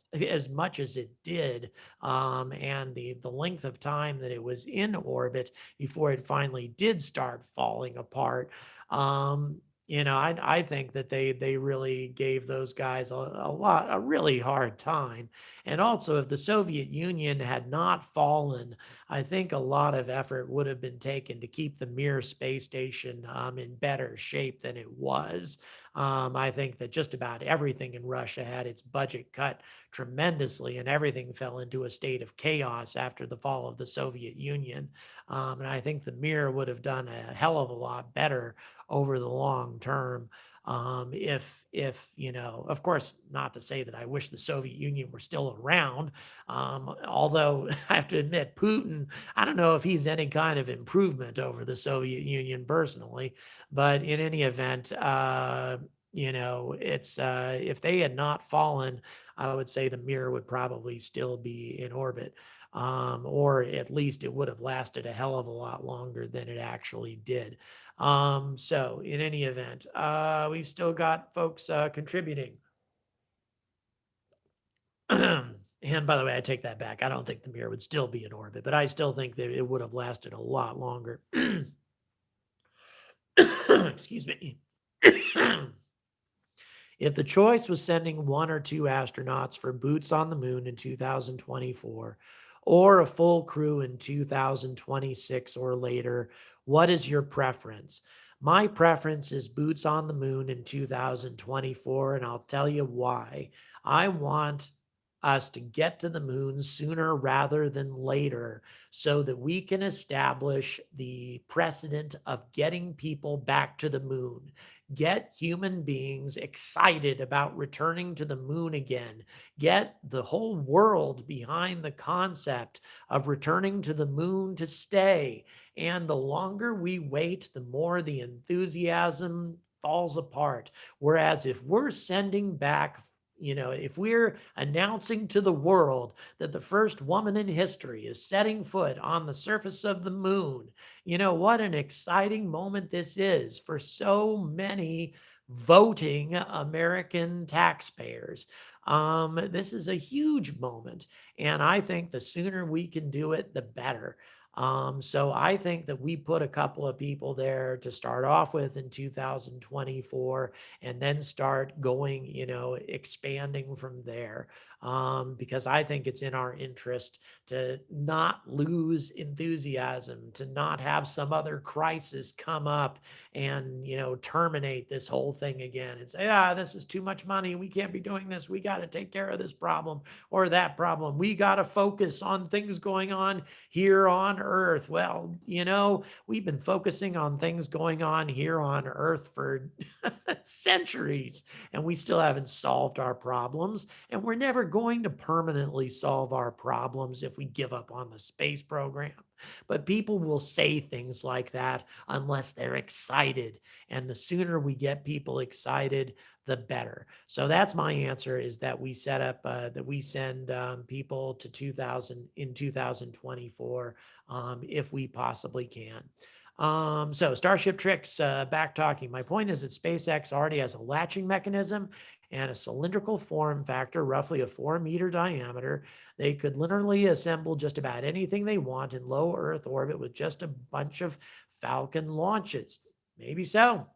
much as it did, and the length of time that it was in orbit before it finally did start falling apart. I think that they really gave those guys a really hard time. And also, if the Soviet Union had not fallen, I think a lot of effort would have been taken to keep the Mir space station in better shape than it was. I think that just about everything in Russia had its budget cut tremendously, and everything fell into a state of chaos after the fall of the Soviet Union. And I think the Mir would have done a hell of a lot better over the long term. If of course, not to say that I wish the Soviet Union were still around, although I have to admit, Putin, I don't know if he's any kind of improvement over the Soviet Union personally, but in any event, it's if they had not fallen, I would say the Mir would probably still be in orbit. Or at least it would have lasted a hell of a lot longer than it actually did. So in any event, we've still got folks contributing. And by the way, I take that back. I don't think the Mir would still be in orbit, but I still think that it would have lasted a lot longer. Excuse me. If the choice was sending one or two astronauts for boots on the moon in 2024 or a full crew in 2026 or later, what is your preference? My preference is boots on the moon in 2024, and I'll tell you why. I want us to get to the moon sooner rather than later so that we can establish the precedent of getting people back to the moon. Get human beings excited about returning to the moon again. Get the whole world behind the concept of returning to the moon to stay. And the longer we wait, the more the enthusiasm falls apart. Whereas if we're sending back if we're announcing to the world that the first woman in history is setting foot on the surface of the moon, what an exciting moment this is for so many voting American taxpayers. This is a huge moment, and I think the sooner we can do it, the better. So I think that we put a couple of people there to start off with in 2024 and then start going, expanding from there. Because I think it's in our interest to not lose enthusiasm, to not have some other crisis come up and, terminate this whole thing again and say, this is too much money. We can't be doing this. We got to take care of this problem or that problem. We got to focus on things going on here on Earth. Well, we've been focusing on things going on here on Earth for centuries, and we still haven't solved our problems. And we're never going to permanently solve our problems if we give up on the space program. But people will say things like that unless they're excited. And the sooner we get people excited, the better. So that's my answer, is that we set up, that we send people to 2024 if we possibly can. So Starship Tricks, back talking. My point is that SpaceX already has a latching mechanism and a cylindrical form factor, roughly a 4-meter diameter. They could literally assemble just about anything they want in low Earth orbit with just a bunch of Falcon launches. Maybe so.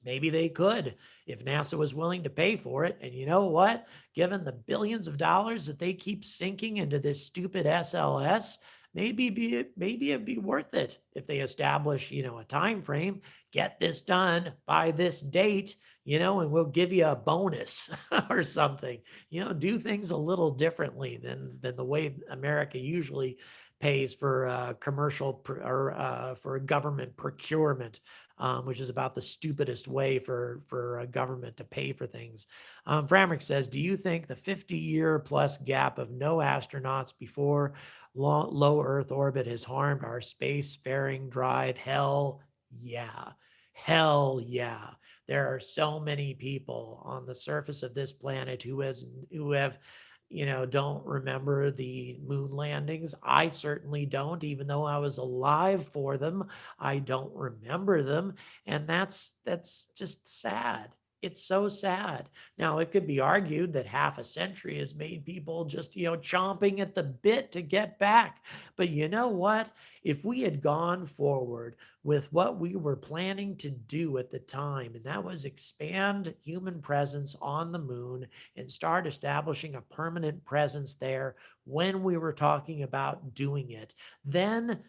Maybe they could if NASA was willing to pay for it. And you know what? Given the billions of dollars that they keep sinking into this stupid SLS, maybe it'd be worth it if they establish, a time frame, get this done by this date, and we'll give you a bonus or something. Do things a little differently than the way America usually pays for commercial or for government procurement, which is about the stupidest way for a government to pay for things. Framrick says, do you think the 50-year plus gap of no astronauts before low Earth orbit has harmed our spacefaring drive? Hell yeah. Hell yeah. There are so many people on the surface of this planet who have don't remember the moon landings. I certainly don't, even though I was alive for them. I don't remember them. And that's just sad. It's so sad. Now, it could be argued that half a century has made people just, chomping at the bit to get back. But you know what? If we had gone forward with what we were planning to do at the time, and that was expand human presence on the moon and start establishing a permanent presence there when we were talking about doing it, then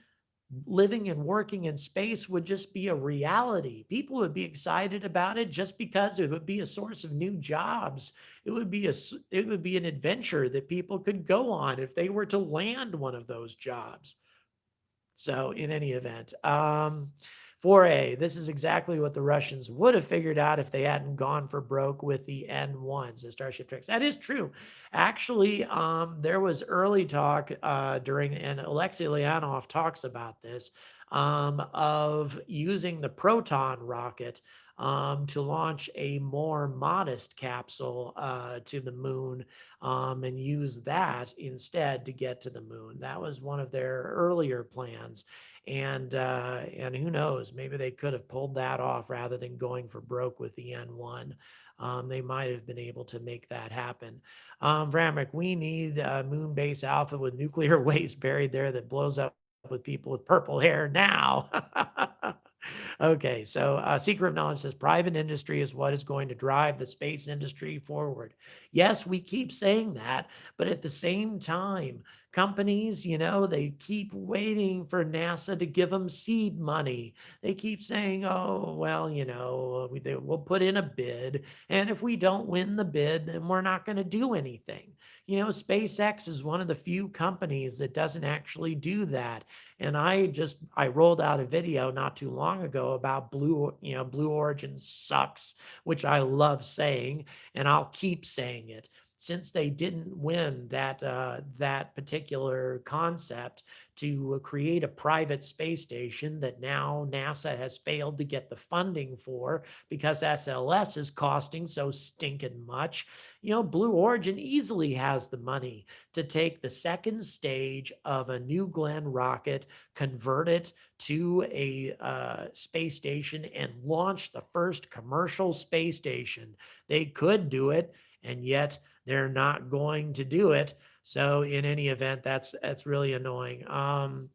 living and working in space would just be a reality. People would be excited about it just because it would be a source of new jobs. It would be an adventure that people could go on if they were to land one of those jobs. So in any event, 4A, this is exactly what the Russians would have figured out if they hadn't gone for broke with the N1s, the Starship Tricks. That is true. Actually, there was early talk and Alexei Leonov talks about this, of using the Proton rocket to launch a more modest capsule to the moon, and use that instead to get to the moon. That was one of their earlier plans. And who knows, maybe they could have pulled that off rather than going for broke with the N1. They might have been able to make that happen. Vramik, we need moon base alpha with nuclear waste buried there that blows up with people with purple hair now. Okay, so Seeker of Knowledge says private industry is what is going to drive the space industry forward. Yes, we keep saying that, but at the same time, companies, they keep waiting for NASA to give them seed money. They keep saying, oh, well, we'll put in a bid, and if we don't win the bid, then we're not going to do anything. SpaceX is one of the few companies that doesn't actually do that. And I rolled out a video not too long ago about Blue Origin sucks, which I love saying, and I'll keep saying it. since they didn't win that particular concept to create a private space station that now NASA has failed to get the funding for because SLS is costing so stinking much. Blue Origin easily has the money to take the second stage of a New Glenn rocket, convert it to a space station, and launch the first commercial space station. They could do it, and yet they're not going to do it. So in any event, that's really annoying. And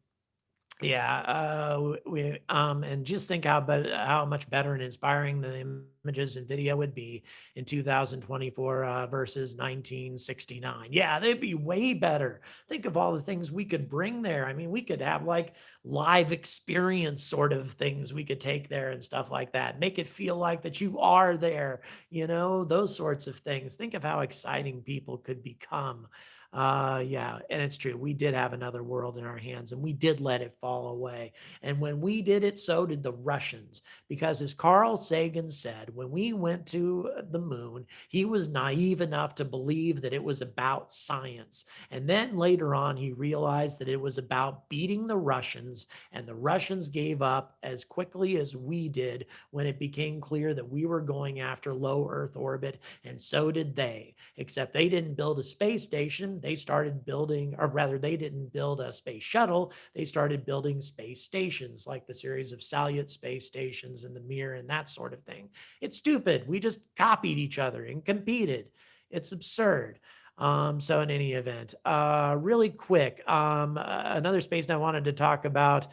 just think how much better and inspiring the images and video would be in 2024 versus 1969. Yeah, they'd be way better. Think of all the things we could bring there. I mean, we could have like live experience sort of things we could take there and stuff like that. Make it feel like that you are there, those sorts of things. Think of how exciting people could become. Yeah, and it's true. We did have another world in our hands, and we did let it fall away. And when we did it, so did the Russians. Because as Carl Sagan said, when we went to the moon, he was naive enough to believe that it was about science. And then later on, he realized that it was about beating the Russians, and the Russians gave up as quickly as we did when it became clear that we were going after low Earth orbit, and so did they. Except they didn't build a space station. They started building, or rather, they didn't build a space shuttle. They started building space stations, like the series of Salyut space stations and the Mir and that sort of thing. It's stupid. We just copied each other and competed. It's absurd. So in any event, really quick, another space I wanted to talk about.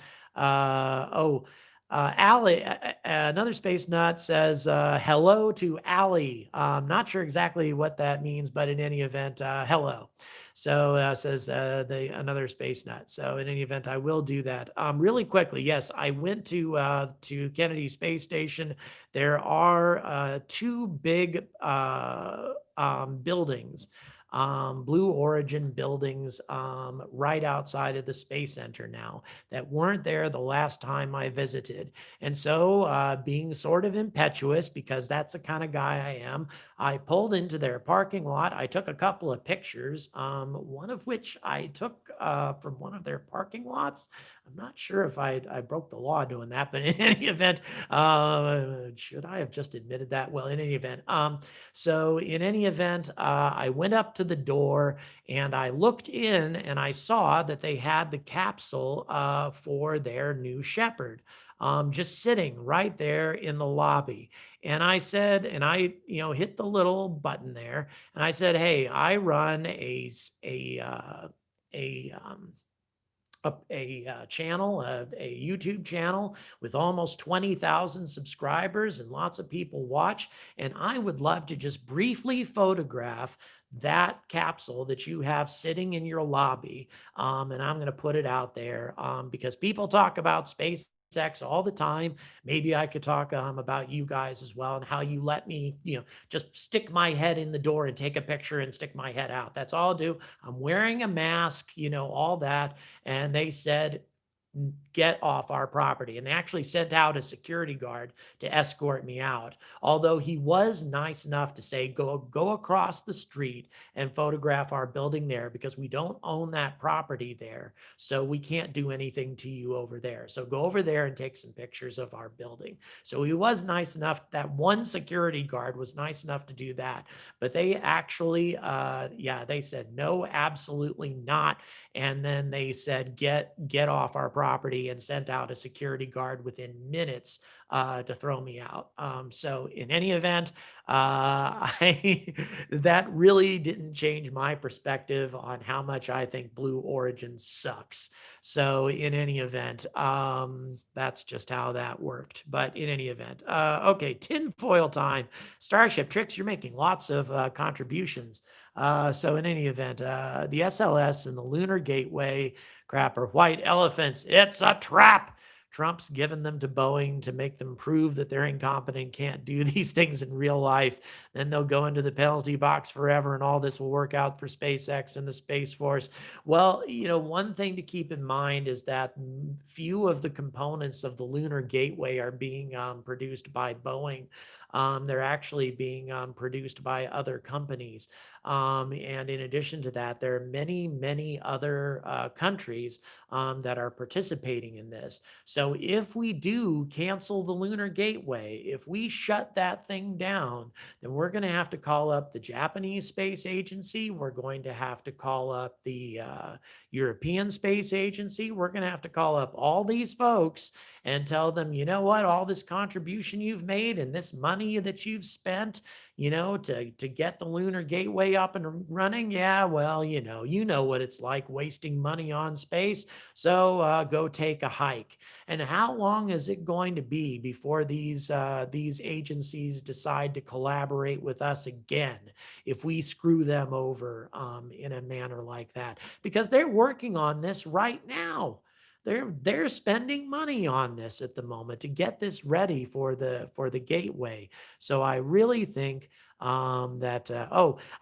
Allie, another space nut says, hello to Allie. Not sure exactly what that means, but in any event, hello. So says another space nut. So in any event, I will do that. Really quickly, yes, I went to Kennedy Space Station. There are two big buildings, Blue Origin buildings right outside of the Space Center now that weren't there the last time I visited. And so being sort of impetuous, because that's the kind of guy I am, I pulled into their parking lot. I took a couple of pictures, one of which I took from one of their parking lots. I'm not sure if I broke the law doing that, but in any event, should I have just admitted that? Well, in any event, so in any event, I went up to the door and I looked in and I saw that they had the capsule for their new Shepherd just sitting right there in the lobby. And I said, and I, hit the little button there, and I said, hey, I run a channel, a YouTube channel with almost 20,000 subscribers and lots of people watch. And I would love to just briefly photograph that capsule that you have sitting in your lobby. And I'm going to put it out there because people talk about SpaceX all the time. Maybe I could talk about you guys as well and how you let me, just stick my head in the door and take a picture and stick my head out. That's all I'll do. I'm wearing a mask, all that. And they said, get off our property. And they actually sent out a security guard to escort me out. Although he was nice enough to say, go across the street and photograph our building there because we don't own that property there. So we can't do anything to you over there. So go over there and take some pictures of our building. So he was nice enough, that one security guard was nice enough to do that. But they actually, they said, no, absolutely not. And then they said, get off our property, and sent out a security guard within minutes to throw me out. So in any event, that really didn't change my perspective on how much I think Blue Origin sucks. So in any event, that's just how that worked. But in any event, okay, tinfoil time. Starship Tricks, you're making lots of contributions. So in any event, the SLS and the Lunar Gateway crap are white elephants. It's a trap. Trump's given them to Boeing to make them prove that they're incompetent, can't do these things in real life. Then they'll go into the penalty box forever, and all this will work out for SpaceX and the Space Force. Well, one thing to keep in mind is that few of the components of the Lunar Gateway are being produced by Boeing. They're actually being produced by other companies. And in addition to that, there are many, many other countries that are participating in this. So if we do cancel the Lunar Gateway, if we shut that thing down, then we're going to have to call up the Japanese Space Agency. We're going to have to call up the European Space Agency. We're going to have to call up all these folks and tell them, you know what, all this contribution you've made and this money that you've spent, to get the Lunar Gateway up and running. Yeah, well, you know what it's like wasting money on space. So go take a hike. And how long is it going to be before these agencies decide to collaborate with us again if we screw them over in a manner like that? Because they're working on this right now. They're spending money on this at the moment to get this ready for the gateway. So I really think that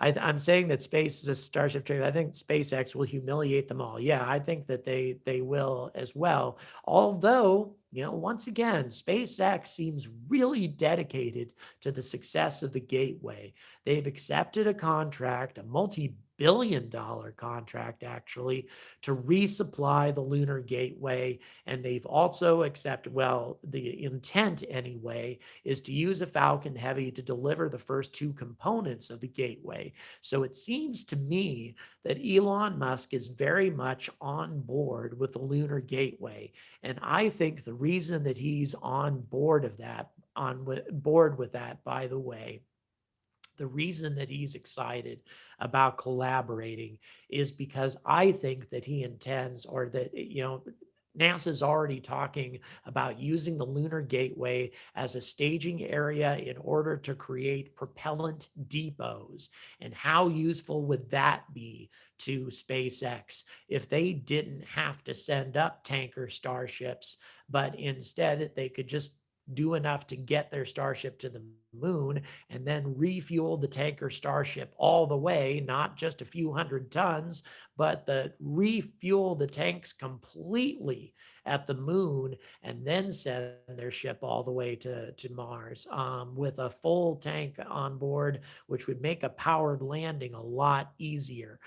I'm saying that the Starship trade. I think SpaceX will humiliate them all. Yeah, I think that they will as well. Although, once again, SpaceX seems really dedicated to the success of the gateway. They've accepted a contract, a multi-billion-dollar contract actually, to resupply the Lunar Gateway. And they've also accepted, well, the intent anyway, is to use a Falcon Heavy to deliver the first two components of the gateway. So it seems to me that Elon Musk is very much on board with the Lunar Gateway. And I think the reason that he's on board with that, by the way, the reason that he's excited about collaborating is because I think that he intends, or that, NASA's already talking about using the Lunar Gateway as a staging area in order to create propellant depots. And how useful would that be to SpaceX if they didn't have to send up tanker starships, but instead they could just do enough to get their Starship to the moon and then refuel the tanker Starship all the way, not just a few hundred tons, but refuel the tanks completely at the moon and then send their ship all the way to Mars with a full tank on board, which would make a powered landing a lot easier.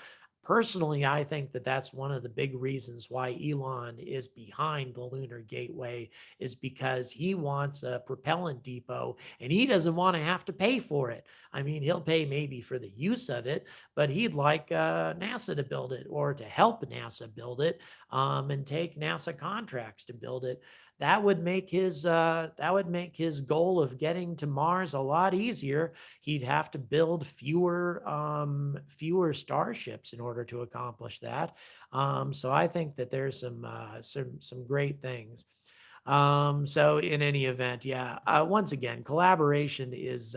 Personally, I think that that's one of the big reasons why Elon is behind the Lunar Gateway, is because he wants a propellant depot and he doesn't want to have to pay for it. I mean, he'll pay maybe for the use of it, but he'd like NASA to build it, or to help NASA build it, and take NASA contracts to build it. That would make his goal of getting to Mars a lot easier. He'd have to build fewer starships in order to accomplish that. So I think that there's some great things. So in any event, yeah. Once again, collaboration is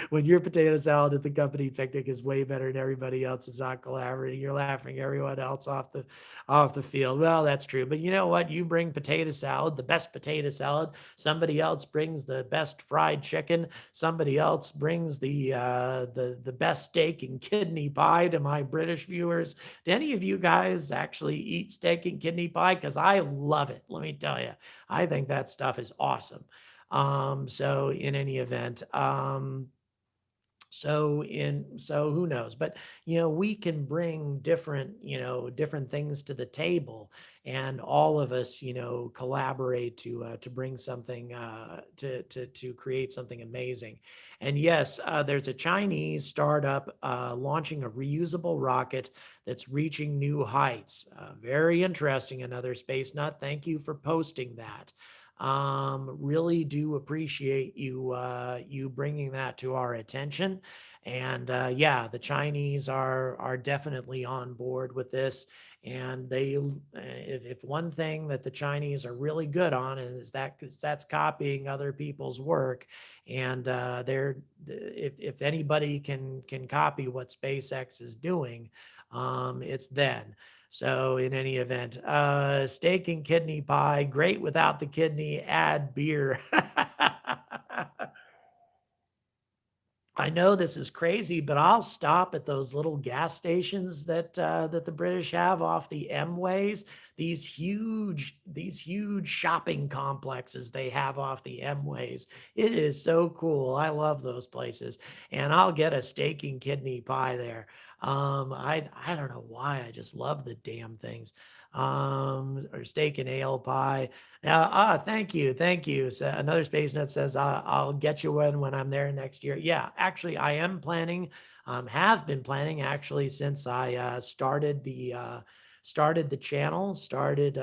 when your potato salad at the company picnic is way better than everybody else is not collaborating, you're laughing everyone else off the field. Well, that's true. But you know what? You bring potato salad, the best potato salad. Somebody else brings the best fried chicken. Somebody else brings the best steak and kidney pie to my British viewers. Do any of you guys actually eat steak and kidney pie? Because I love it. Let me tell you, I think that stuff is awesome. So in any event, so who knows? But we can bring different things to the table, and all of us collaborate to bring something to create something amazing. And yes, there's a Chinese startup launching a reusable rocket that's reaching new heights. Very interesting. Another space nut. Thank you for posting that. Really do appreciate you bringing that to our attention. And yeah, the Chinese are definitely on board with this. And if one thing that the Chinese are really good on is that's copying other people's work. And if anybody can copy what SpaceX is doing, it's them. So in any event, steak and kidney pie, great without the kidney, add beer. I know this is crazy, but I'll stop at those little gas stations that the British have off the M-ways. These huge shopping complexes they have off the M-ways. It is so cool. I love those places, and I'll get a steak and kidney pie there. I don't know why. I just love the damn things. Or steak and ale pie. Thank you, thank you. So another space nut says, I'll get you one when I'm there next year. Yeah, actually, I am planning, have been planning actually since I started the channel, started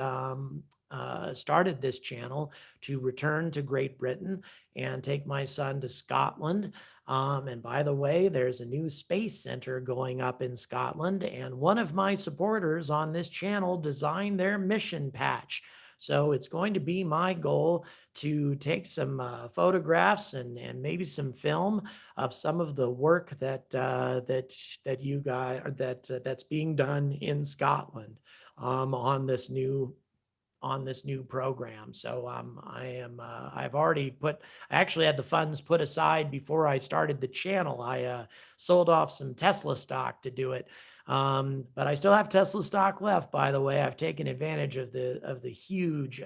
this channel to return to Great Britain and take my son to Scotland. And by the way, there's a new space center going up in Scotland, and one of my supporters on this channel designed their mission patch. So it's going to be my goal to take some photographs and maybe some film of some of the work that you guys that's being done in Scotland on this new program. So I've already I actually had the funds put aside before I started the channel. I sold off some Tesla stock to do it. But I still have Tesla stock left, by the way. I've taken advantage of the huge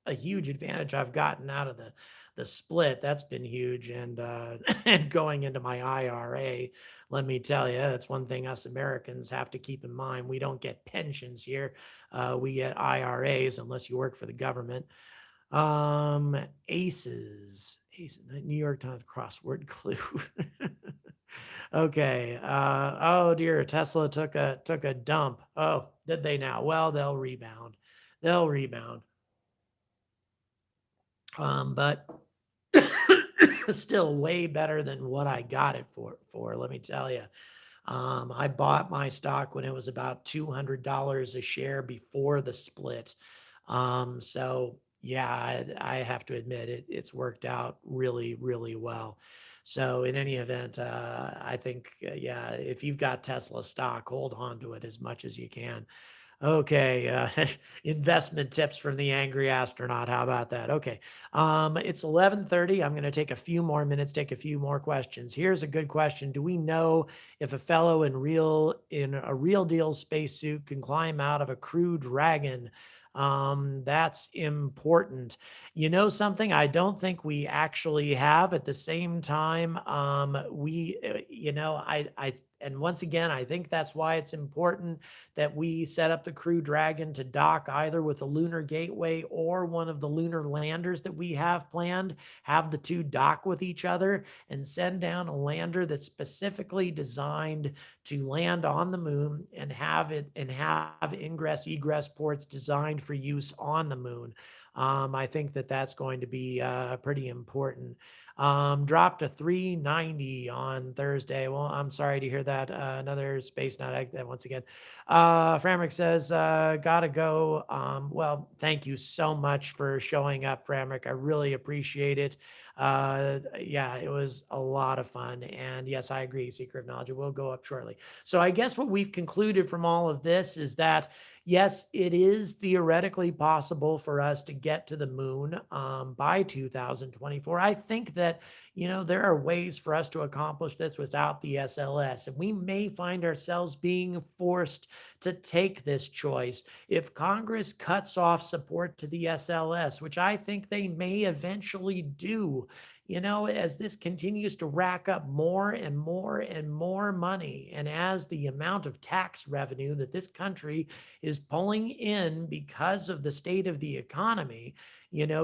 a huge advantage I've gotten out of the split. That's been huge. And and going into my IRA, let me tell you, that's one thing us Americans have to keep in mind. We don't get pensions here. We get IRAs unless you work for the government. Aces, New York Times crossword clue. Okay. Oh dear, Tesla took a dump. Oh, did they now? Well, they'll rebound. They'll rebound. But still way better than what I got it for. Let me tell you. I bought my stock when it was about $200 a share before the split. So yeah, I have to admit it's worked out really, really well. So in any event, I think, yeah, if you've got Tesla stock, hold on to it as much as you can. Okay, investment tips from the angry astronaut. How about that? Okay, it's 11:30. I'm going to take a few more minutes, take a few more questions. Here's a good question: do we know if a fellow in a real deal spacesuit can climb out of a Crew Dragon? That's important. You know something? I don't think we actually have. At the same time, and once again, I think that's why it's important that we set up the Crew Dragon to dock either with the Lunar Gateway or one of the lunar landers that we have planned, have the two dock with each other and send down a lander that's specifically designed to land on the moon and have ingress egress ports designed for use on the moon. I think that's going to be pretty important. Dropped to 390 on Thursday. Well, I'm sorry to hear that. Another space nut once again. Framrick says, gotta go. Well, thank you so much for showing up, Framrick. I really appreciate it. Yeah, it was a lot of fun. And yes, I agree. Secret of Knowledge will go up shortly. So I guess what we've concluded from all of this is that yes, it is theoretically possible for us to get to the moon by 2024. I think that, there are ways for us to accomplish this without the SLS, and we may find ourselves being forced to take this choice if Congress cuts off support to the SLS, which I think they may eventually do. As this continues to rack up more and more and more money, and as the amount of tax revenue that this country is pulling in because of the state of the economy,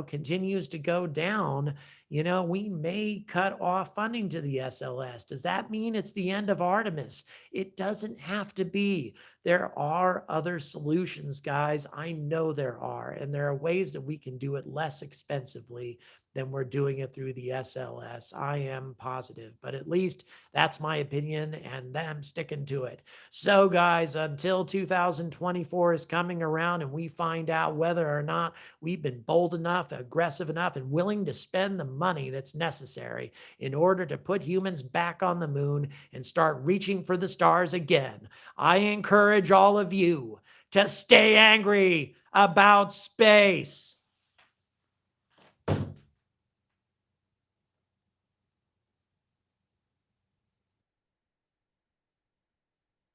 continues to go down, we may cut off funding to the SLS. Does that mean it's the end of Artemis? It doesn't have to be. There are other solutions, guys. I know there are, and there are ways that we can do it less expensively than we're doing it through the SLS. I am positive, but at least that's my opinion, and I'm sticking to it. So guys, until 2024 is coming around and we find out whether or not we've been bold enough, aggressive enough, and willing to spend the money that's necessary in order to put humans back on the moon and start reaching for the stars again, I encourage all of you to stay angry about space.